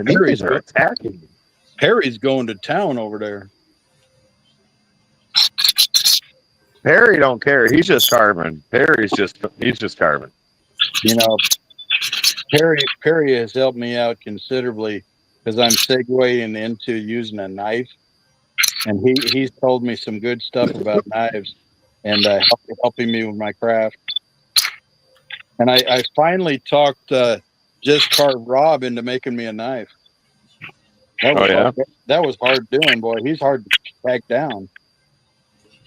Perry's are attacking me. Perry's going to town over there. Perry don't care. He's just carving. He's just carving. You know, Perry has helped me out considerably because I'm segueing into using a knife. and he's told me some good stuff about knives and helping me with my craft. And I finally talked Just Carve Rob into making me a knife. That was hard. That was hard doing, boy. He's hard to track down.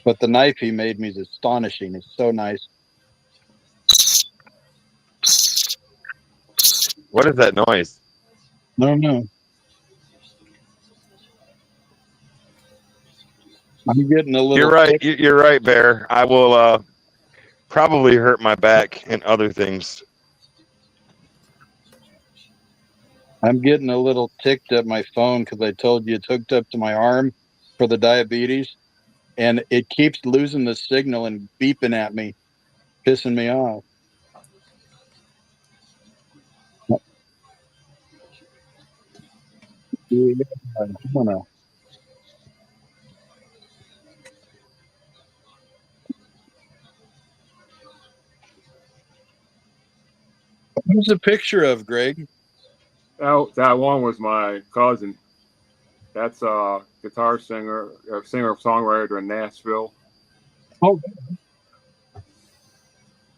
But the knife he made me is astonishing. It's so nice. What is that noise? I don't know. I'm getting a little. You're right. You're right, Bear. I will probably hurt my back and other things. I'm getting a little ticked at my phone because I told you it's hooked up to my arm for the diabetes, and it keeps losing the signal and beeping at me, pissing me off. What's the picture of, Greg? That one was my cousin. That's a guitar singer, songwriter in Nashville. Oh,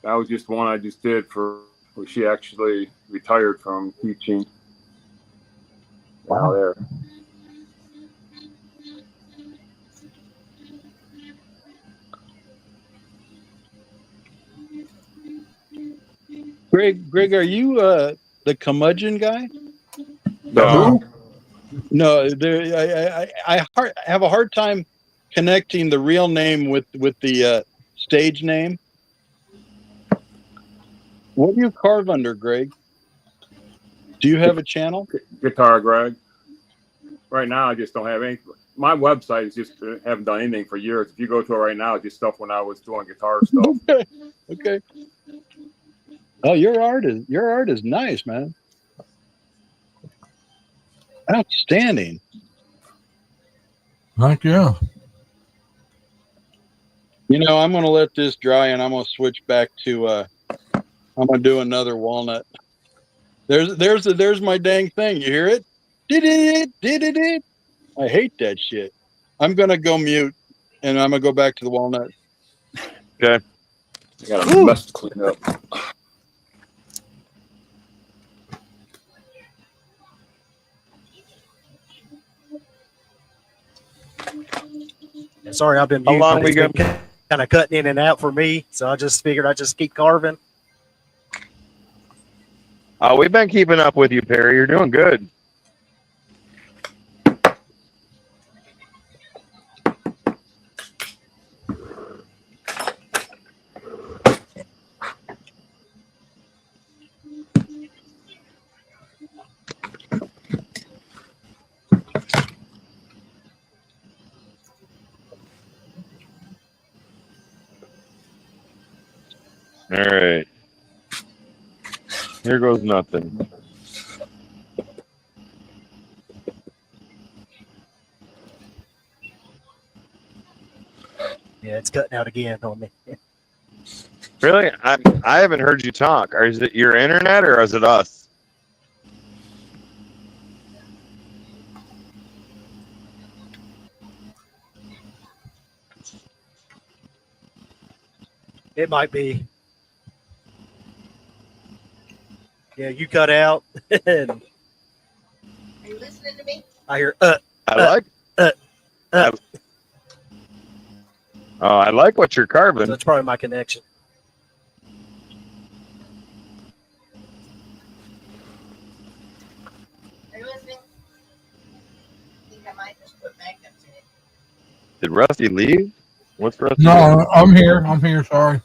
that was just one I just did for. She actually retired from teaching. Wow, there. Greg, are you the curmudgeon guy? No. No, I have a hard time connecting the real name with the stage name. What do you carve under, Greg? Do you have a channel? Guitar Greg. Right now, I just don't have any. My website is just haven't done anything for years. If you go to it right now, it's just stuff when I was doing guitar stuff. Okay. Oh, your art is nice, man. Outstanding. Heck yeah. You know, I'm gonna let this dry and I'm gonna switch back to I'm gonna do another walnut. There's my dang thing. You hear it? Did it? I hate that shit. I'm gonna go mute and I'm gonna go back to the walnut. Okay. I got a mess to clean up. Sorry, I've been How mute, long but we it's got? been kind of cutting in and out for me, so I just figured I'd just keep carving. We've been keeping up with you, Perry. You're doing good. All right. Here goes nothing. Yeah, it's cutting out again on me. Really? I haven't heard you talk. Or is it your internet or is it us? It might be. Yeah, you cut out. And Are you listening to me? I hear I like what you're carving. That's probably my connection. Are you listening? I think I might just put magnets in it. Did Rusty leave? What's Rusty No, doing? I'm here. I'm here. Sorry.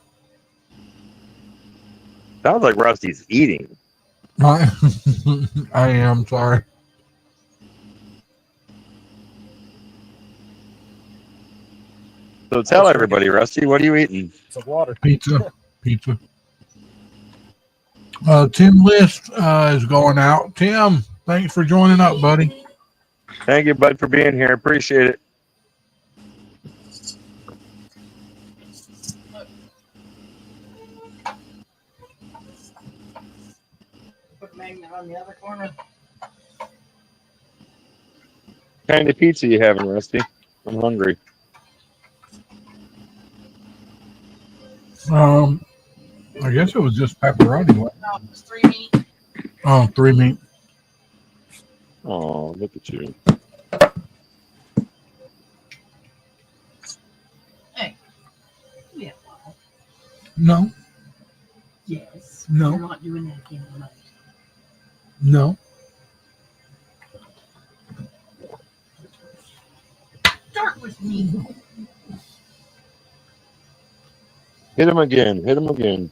Sounds like Rusty's eating. I am sorry. So tell everybody, Rusty, what are you eating? Some water. Pizza. Tim List is going out. Tim, thanks for joining up, buddy. Thank you, bud, for being here. Appreciate it. Put a magnet on the other corner. What kind of pizza you having, Rusty? I'm hungry. I guess it was just pepperoni. No, it was 3 meat. Oh, 3 meat. Oh, look at you. Hey. Yeah. No, Yes. No. We're not doing that again tonight. no. Start with me. Hit him again. Hit him again.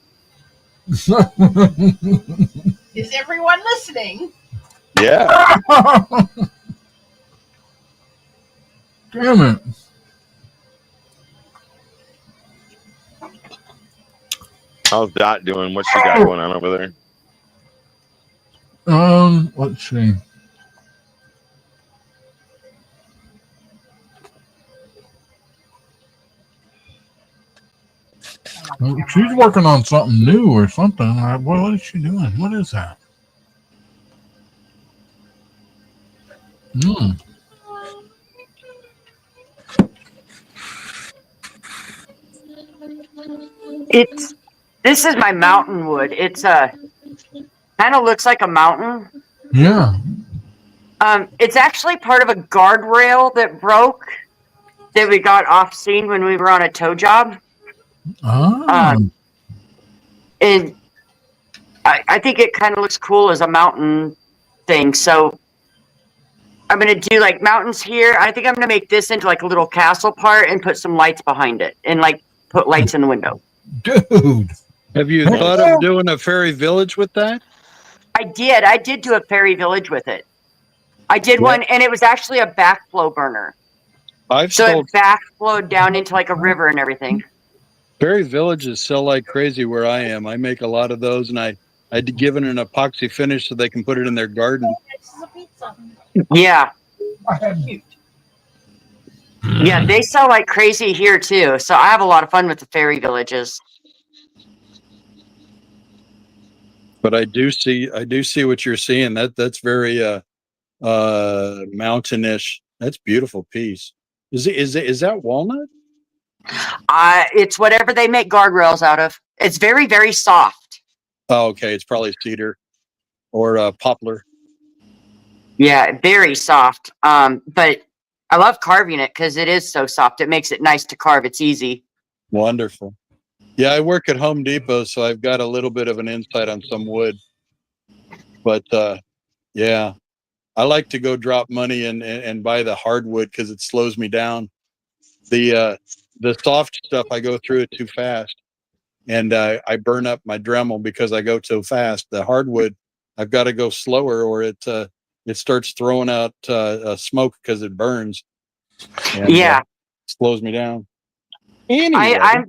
Is everyone listening? Yeah. Damn it. How's Dot doing? What's she got going on over there? Let's see. She's working on something new or something. What is she doing? What is that? This is my mountain wood. It's kind of looks like a mountain. Yeah. It's actually part of a guardrail that broke that we got off scene when we were on a tow job. And I think it kind of looks cool as a mountain thing. So I'm going to do like mountains here. I think I'm going to make this into like a little castle part and put some lights behind it and like put lights in the window. Dude. Have you thought of doing a fairy village with that? I did do a fairy village with it. I did one, and it was actually a backflow burner. It backflowed down into like a river and everything. Fairy villages sell like crazy where I am. I make a lot of those, and I'd given an epoxy finish so they can put it in their garden. Yeah. Yeah, they sell like crazy here too. So I have a lot of fun with the fairy villages. But I do see what you're seeing. That's very mountainish. That's beautiful piece. Is that walnut? It's whatever they make guardrails out of. It's very, very soft. Oh, okay. It's probably cedar or poplar. Yeah, very soft. But I love carving it because it is so soft. It makes it nice to carve. It's easy. Wonderful. Yeah, I work at Home Depot, so I've got a little bit of an insight on some wood. But yeah, I like to go drop money and buy the hardwood because it slows me down. The soft stuff, I go through it too fast, and I burn up my Dremel because I go too fast. The hardwood, I've got to go slower, or it starts throwing out smoke because it burns. And, slows me down. Anyway.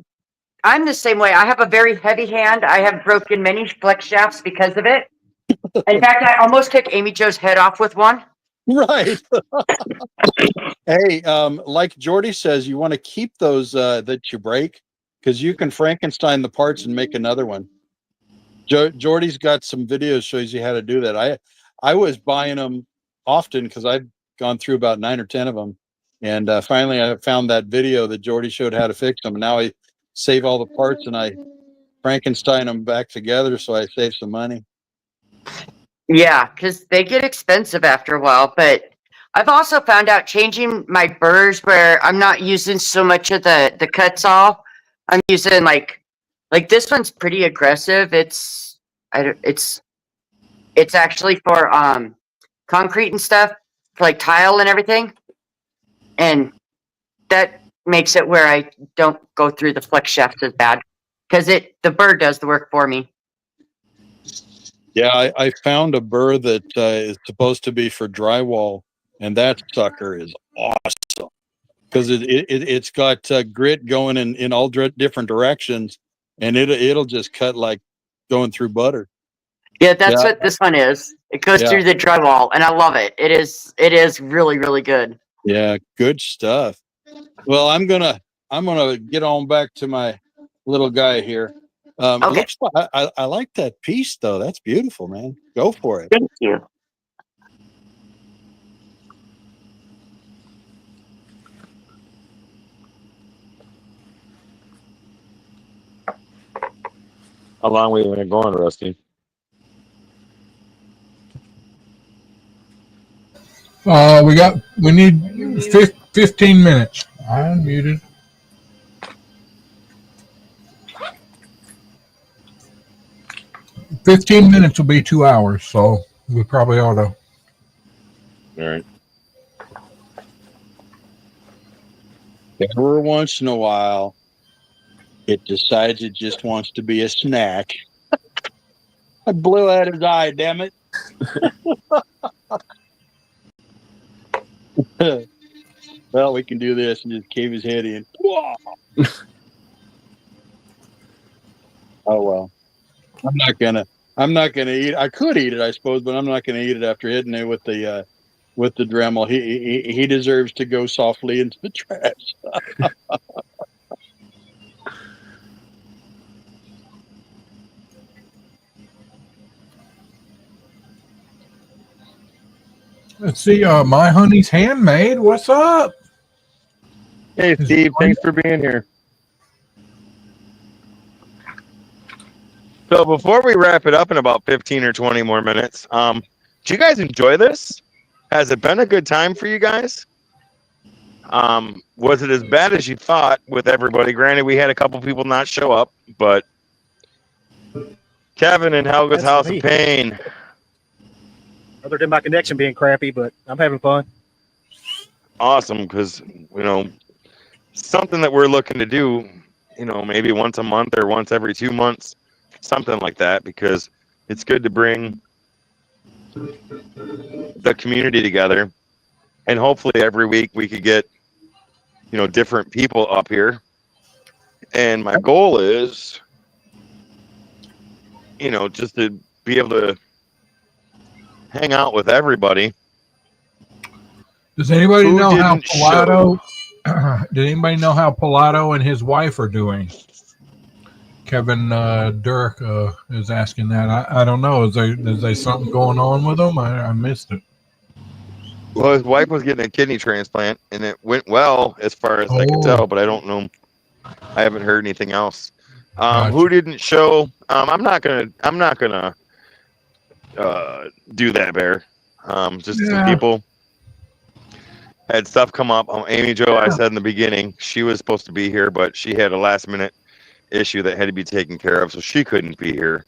I'm the same way. I have a very heavy hand. I have broken many flex shafts because of it. In fact, I almost took Amy Jo's head off with one. Right. Hey, like Jordy says, you want to keep those that you break because you can Frankenstein the parts and make another one. Jordy's got some videos shows you how to do that. I was buying them often because I've gone through about 9 or 10 of them, and finally I found that video that Jordy showed how to fix them. And now I save all the parts and I Frankenstein them back together, so I save some money. Yeah, because they get expensive after a while. But I've also found out changing my burrs where I'm not using so much of the cuts all. I'm using like this one's pretty aggressive. It's actually for concrete and stuff, for like tile and everything, and that makes it where I don't go through the flex shaft as bad because the burr does the work for me. Yeah, I found a burr that is supposed to be for drywall, and that sucker is awesome because it's got grit going in all different directions, and it'll just cut like going through butter. Yeah, that's what this one is. It goes through the drywall, and I love it. It is really, really good. Yeah, good stuff. Well, I'm gonna get on back to my little guy here. Okay. I like that piece though. That's beautiful, man. Go for it. Thank you. How long we been going, Rusty? We need 15 minutes. I unmuted. $15 will be 2 hours, so we probably ought to. All right. Every once in a while, it decides it just wants to be a snack. I blew out his eye, damn it. Well, we can do this and just cave his head in. Oh well. I'm not gonna eat. I could eat it, I suppose, but I'm not gonna eat it after hitting it with the Dremel. He deserves to go softly into the trash. Let's see. My honey's handmade. What's up? Hey, Steve. Thanks for being here. So before we wrap it up in about 15 or 20 more minutes, do you guys enjoy this? Has it been a good time for you guys? Was it as bad as you thought with everybody? Granted, we had a couple people not show up, but Kevin and Helga's House of Pain. Other than my connection being crappy, but I'm having fun. Awesome, because, something that we're looking to do, maybe once a month or once every 2 months, something like that, because it's good to bring the community together. And hopefully every week we could get, different people up here. And my goal is, just to be able to hang out with everybody. Does anybody know how Pilato? Did anybody know how Pilato and his wife are doing? Kevin Dirk is asking that. I don't know. Is there something going on with them? I missed it. Well, his wife was getting a kidney transplant, and it went well as far as I can tell. But I don't know. I haven't heard anything else. Gotcha. Who didn't show? I'm not gonna do that, Bear. Just some people had stuff come up. Amy Jo, I said in the beginning, she was supposed to be here, but she had a last minute issue that had to be taken care of, so she couldn't be here.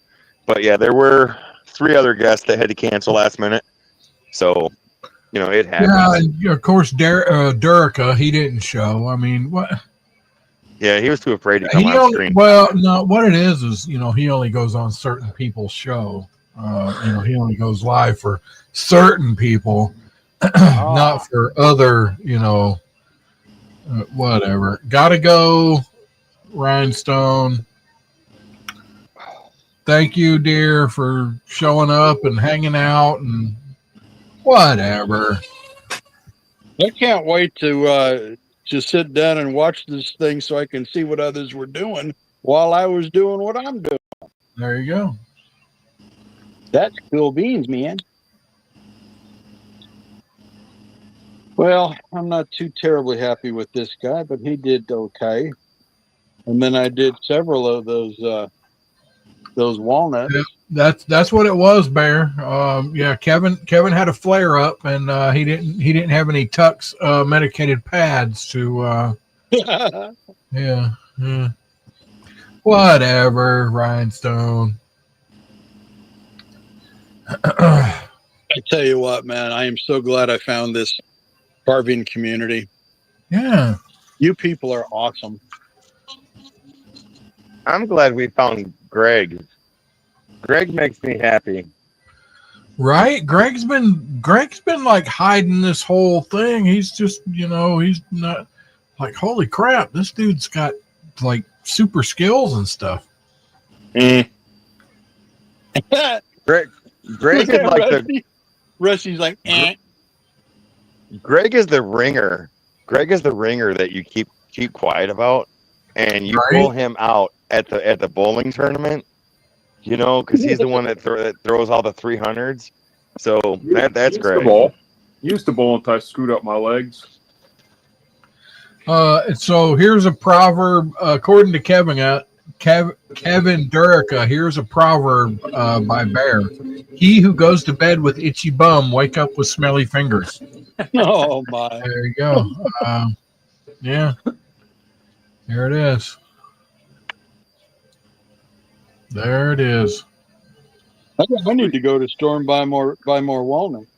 But yeah, there were 3 other guests that had to cancel last minute. So, it happens. Yeah, and of course, Durica, he didn't show. I mean, what? Yeah, he was too afraid to come on screen. Well, no, what it is, he only goes on certain people's show. He only goes live for certain people, not for other, whatever. Gotta go, Rhinestone. Thank you, dear, for showing up and hanging out and whatever. I can't wait to sit down and watch this thing so I can see what others were doing while I was doing what I'm doing. There you go. That's cool beans, man. Well, I'm not too terribly happy with this guy, but he did okay. And then I did several of those walnuts. Yeah, that's what it was, Bear. Yeah, Kevin had a flare up, and he didn't have any Tux medicated pads to. Yeah. Whatever, Rhinestone. I tell you what, man, I am so glad I found this carving community. Yeah. You people are awesome. I'm glad we found Greg. Greg makes me happy. Right? Greg's been like hiding this whole thing. He's just, he's not like, holy crap, this dude's got like super skills and stuff. Greg is like Rusty's like, Greg is the ringer. Greg is the ringer that you keep quiet about, and you pull him out at the bowling tournament. Because he's the one that throws all the 300s. So that's great. Used to bowl until I screwed up my legs. So here's a proverb according to Kevin Durica, here's a proverb by Bear. He who goes to bed with itchy bum, wake up with smelly fingers. Oh my! There you go. Yeah, there it is. There it is. I need to go to store and buy more walnuts.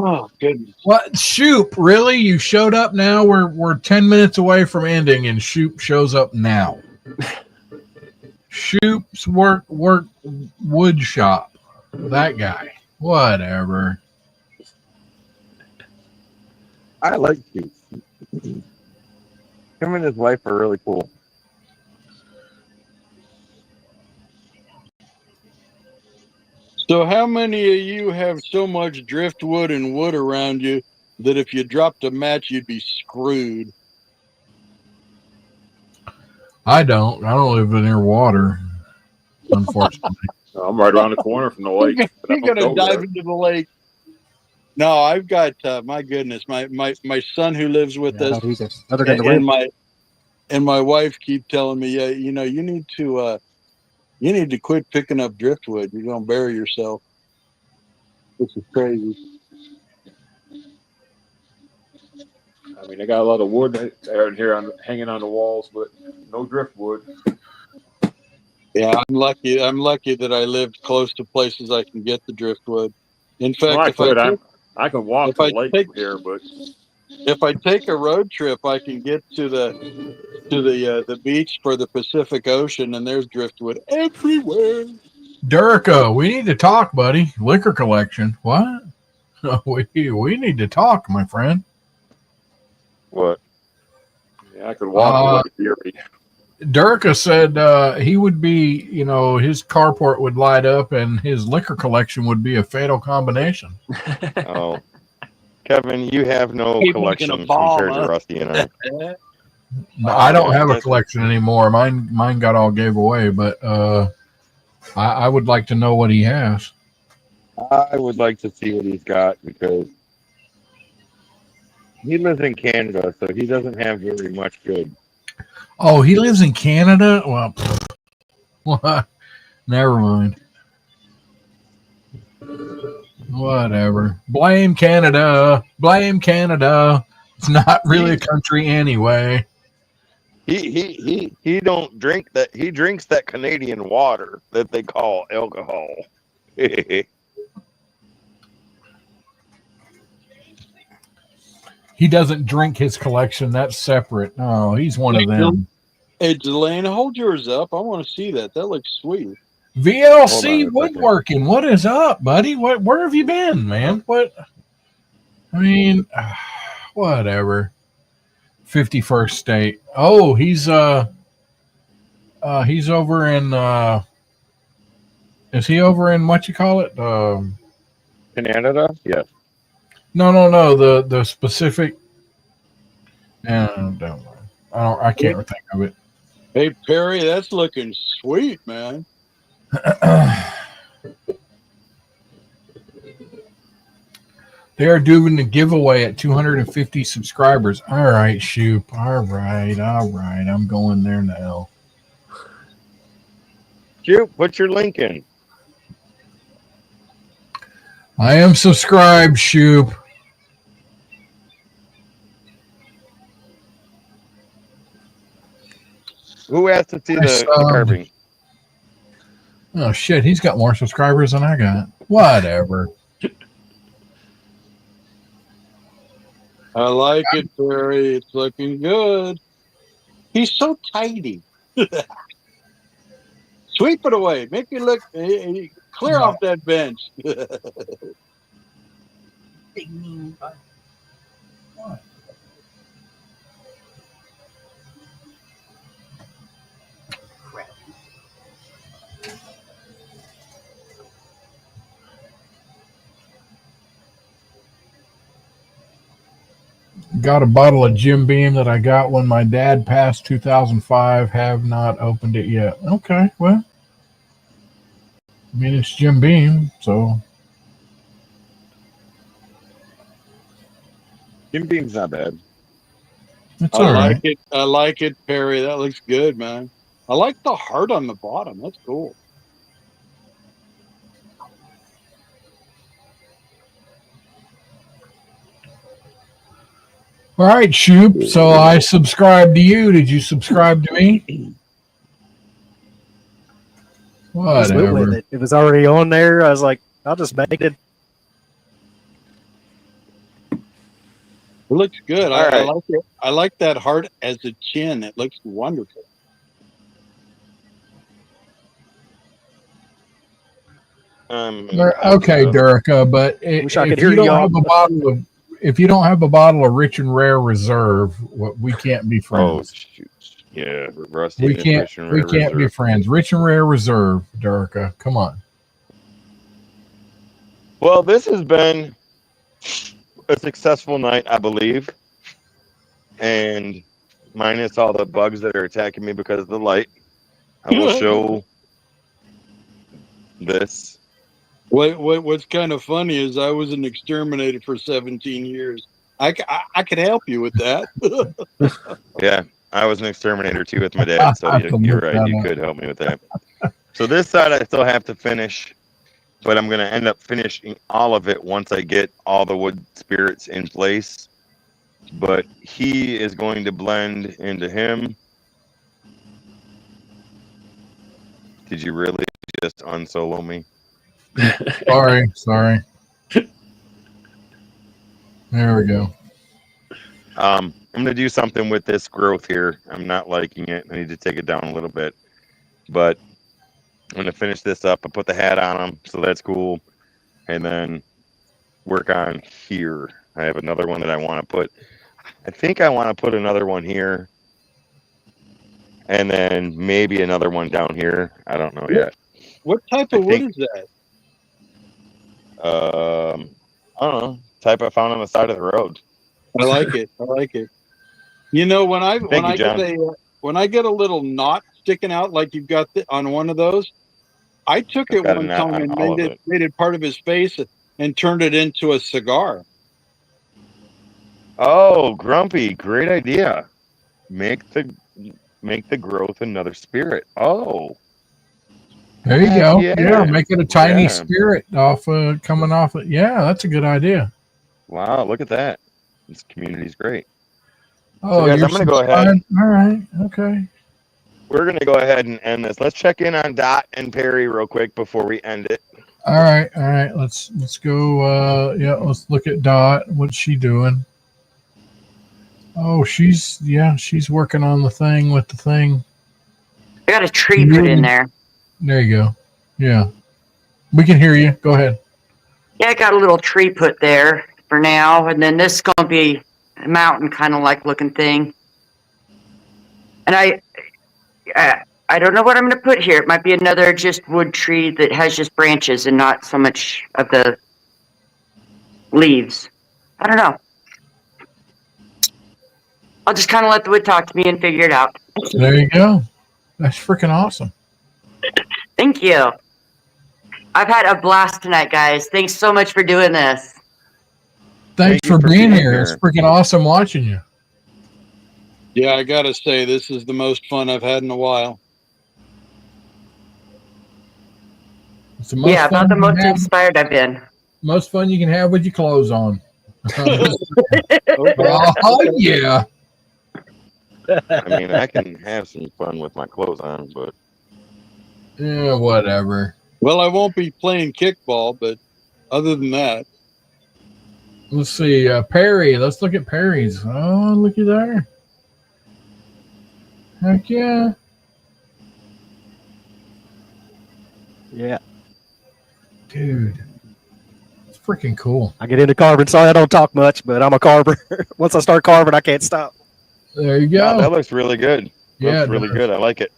Oh goodness! What, Shoop? Really? You showed up now? We're 10 minutes away from ending, and Shoop shows up now. Shoop's work wood shop. That guy. Whatever. I like you. Him and his wife are really cool. So, how many of you have so much driftwood and wood around you that if you dropped a match, you'd be screwed? I don't live near water, unfortunately. I'm right around the corner from the lake. You're gonna dive into the lake. No, I've got my goodness, my son who lives with us, Other than the and my wife keep telling me, yeah, you know, you need to quit picking up driftwood. You're gonna bury yourself. This is crazy. I mean, they got a lot of wood out here hanging on the walls, but no driftwood. Yeah, I'm lucky. I'm lucky that I lived close to places I can get the driftwood. In fact, well, I can walk to the lake from here, but if I take a road trip, I can get to the beach for the Pacific Ocean, and there's driftwood everywhere. Durica, we need to talk, buddy. Liquor collection. What? We need to talk, my friend. What? Yeah, I could walk to the lake. Durica said he would be, his carport would light up and his liquor collection would be a fatal combination. Oh, Kevin, you have no collection compared to Rusty and I. No, I don't have a collection anymore. Mine got all gave away, but I would like to know what he has. I would like to see what he's got because he lives in Canada, so he doesn't have very much good. Oh, he lives in Canada? Well, what? Never mind. Whatever. Blame Canada. Blame Canada. It's not really a country anyway. He don't drink that. He drinks that Canadian water that they call alcohol. He doesn't drink his collection. That's separate. No, he's one of them. Hey, Delane, hold yours up. I want to see that. That looks sweet. VLC Woodworking. What is up, buddy? Where have you been, man? What? I mean, whatever. 51st state. Oh, he's over in is he over in what you call it? Canada? Yes. No. The specific. Don't worry. I can't think of it. Hey Perry, that's looking sweet, man. They are doing a giveaway at 250 subscribers. All right, Shoop. All right. I'm going there now. Shoop, put your link in. I am subscribed, Shoop. Who asked to see the carving? Oh, shit. He's got more subscribers than I got. Whatever. I like it, Perry. It's looking good. He's so tidy. Sweep it away. Make it look clear off that bench. Got a bottle of Jim Beam that I got when my dad passed 2005. Have not opened it yet. Okay, well, I mean, it's Jim Beam, so. Jim Beam's not bad. It's I all like right. it. I like it, Perry. That looks good, man. I like the heart on the bottom. That's cool. All right, Shoop. So I subscribed to you. Did you subscribe to me? I just went with Whatever. it. It was already on there. I was like, I'll just make it. It looks good. All I right. like it. I like that heart as a chin. It looks wonderful. Okay, Derica, but Wish I could if hear you don't y'all. have a bottle of if you don't have a bottle of Rich and Rare Reserve, we can't be Oh friends. shoot. Yeah, Rusty We and his can't Rich and we Rare can't be Reserve. friends. Rich and Rare Reserve, Derica. Come on. Well, this has been a successful night, I believe. And minus all the bugs that are attacking me because of the light, I will show this. What's kind of funny is I was an exterminator for 17 years. I could help you with that. Yeah, I was an exterminator too with my I dad, so have to you're look right. that You up. could help me with that. So this side I still have to finish, but I'm going to end up finishing all of it once I get all the wood spirits in place. But he is going to blend into him. Did you really just unsolo me? Sorry. There we go. I'm going to do something with this growth here. I'm not liking it. I need to take it down a little bit. But I'm going to finish this up. I put the hat on him, so that's cool. And then work on here. I have another one that I want to put. I think I want to put another one here. And then maybe another one down here. I don't know yet. What type of wood is that? I don't know. Type I found on the side of the road. I like it. I like it. You know, when I Thank you, John. when I get a little knot sticking out like you've got on one of those, I took I've it got a one knot time on and all of it. made it part of his face and turned it into a cigar. Oh, Grumpy, great idea. Make the growth another spirit. Oh, There you heck go. yeah. Yeah, make it a tiny Yeah. spirit off coming off it. Yeah, that's a good idea. Wow, look at that. This community's great. Oh, guys, you're I'm gonna go ahead. subscribed? All right. Okay. We're gonna go ahead and end this. Let's check in on Dot and Perry real quick before we end it. All right. Let's go. Yeah, let's look at Dot. What's she doing? Oh, she's working on the thing with the thing. I got a tree put in there. There you go. Yeah, we can hear you. Go ahead. Yeah, I got a little tree put there for now, and then this is going to be a mountain kind of like looking thing. And I don't know what I'm going to put here. It might be another just wood tree that has just branches and not so much of the leaves. I don't know. I'll just kind of let the wood talk to me and figure it out. There you go. That's freaking awesome. Thank you. I've had a blast tonight, guys. Thanks so much for doing this. Thanks for being here. It's freaking awesome watching you. Yeah, I gotta say, this is the most fun I've had in a while. It's the most Yeah, about the most inspired I've been. Most fun you can have with your clothes on. Okay. Oh, yeah. I mean, I can have some fun with my clothes on, but yeah, whatever. Well, I won't be playing kickball, but other than that, let's see. Perry. Let's look at Perry's. Oh, looky there. Heck yeah. Yeah. Dude. It's freaking cool. I get into carving. Sorry, I don't talk much, but I'm a carver. Once I start carving, I can't stop. There you go. Wow, that looks really good. Yeah, looks really good. I like it.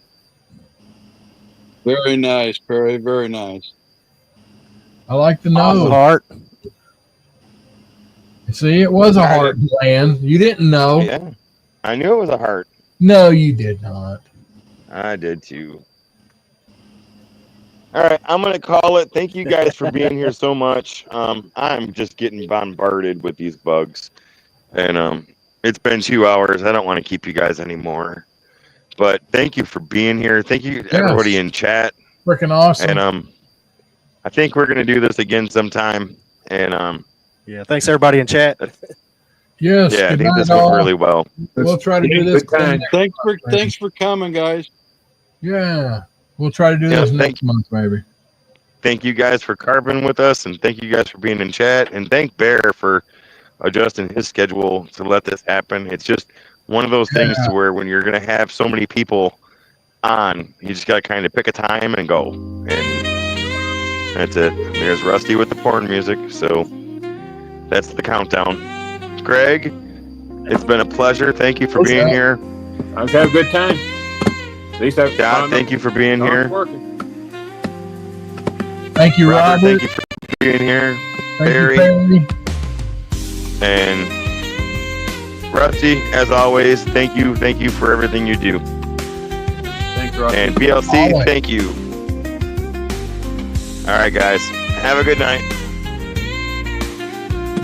very nice, Perry. Very nice. I like the nose. Heart. See, it was a heart land. You didn't know. Yeah, I knew it was a heart. No, you did not. I did too. All right, I'm gonna call it. Thank you guys for being here so much. I'm just getting bombarded with these bugs, and It's been 2 hours. I don't want to keep you guys anymore. But thank you for being here. Thank you, everybody in chat. Freaking awesome. And I think we're gonna do this again sometime. And Yeah, thanks everybody in chat. Yes. yeah, I good think night, this went all. really well. We'll try to do this. Good time. Thanks for coming, guys. Yeah. We'll try to do Yeah, this next month, maybe. Thank you guys for carving with us, and thank you guys for being in chat, and thank Bear for adjusting his schedule to let this happen. It's just one of those things to where when you're gonna have so many people on, you just gotta kind of pick a time and go, and that's it. There's Rusty with the porn music, so that's the countdown. Greg, it's been a pleasure. Thank you for being here. I've had a good time. At least I've Dad, thank you for being here. Thank you, Robert. Robert. Thank you for being here. Thank Barry. you, Barry. And Rusty, as always, thank you for everything you do. Thanks, Rob. And BLC, Always. thank you. All right, guys, have a good night.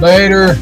Later.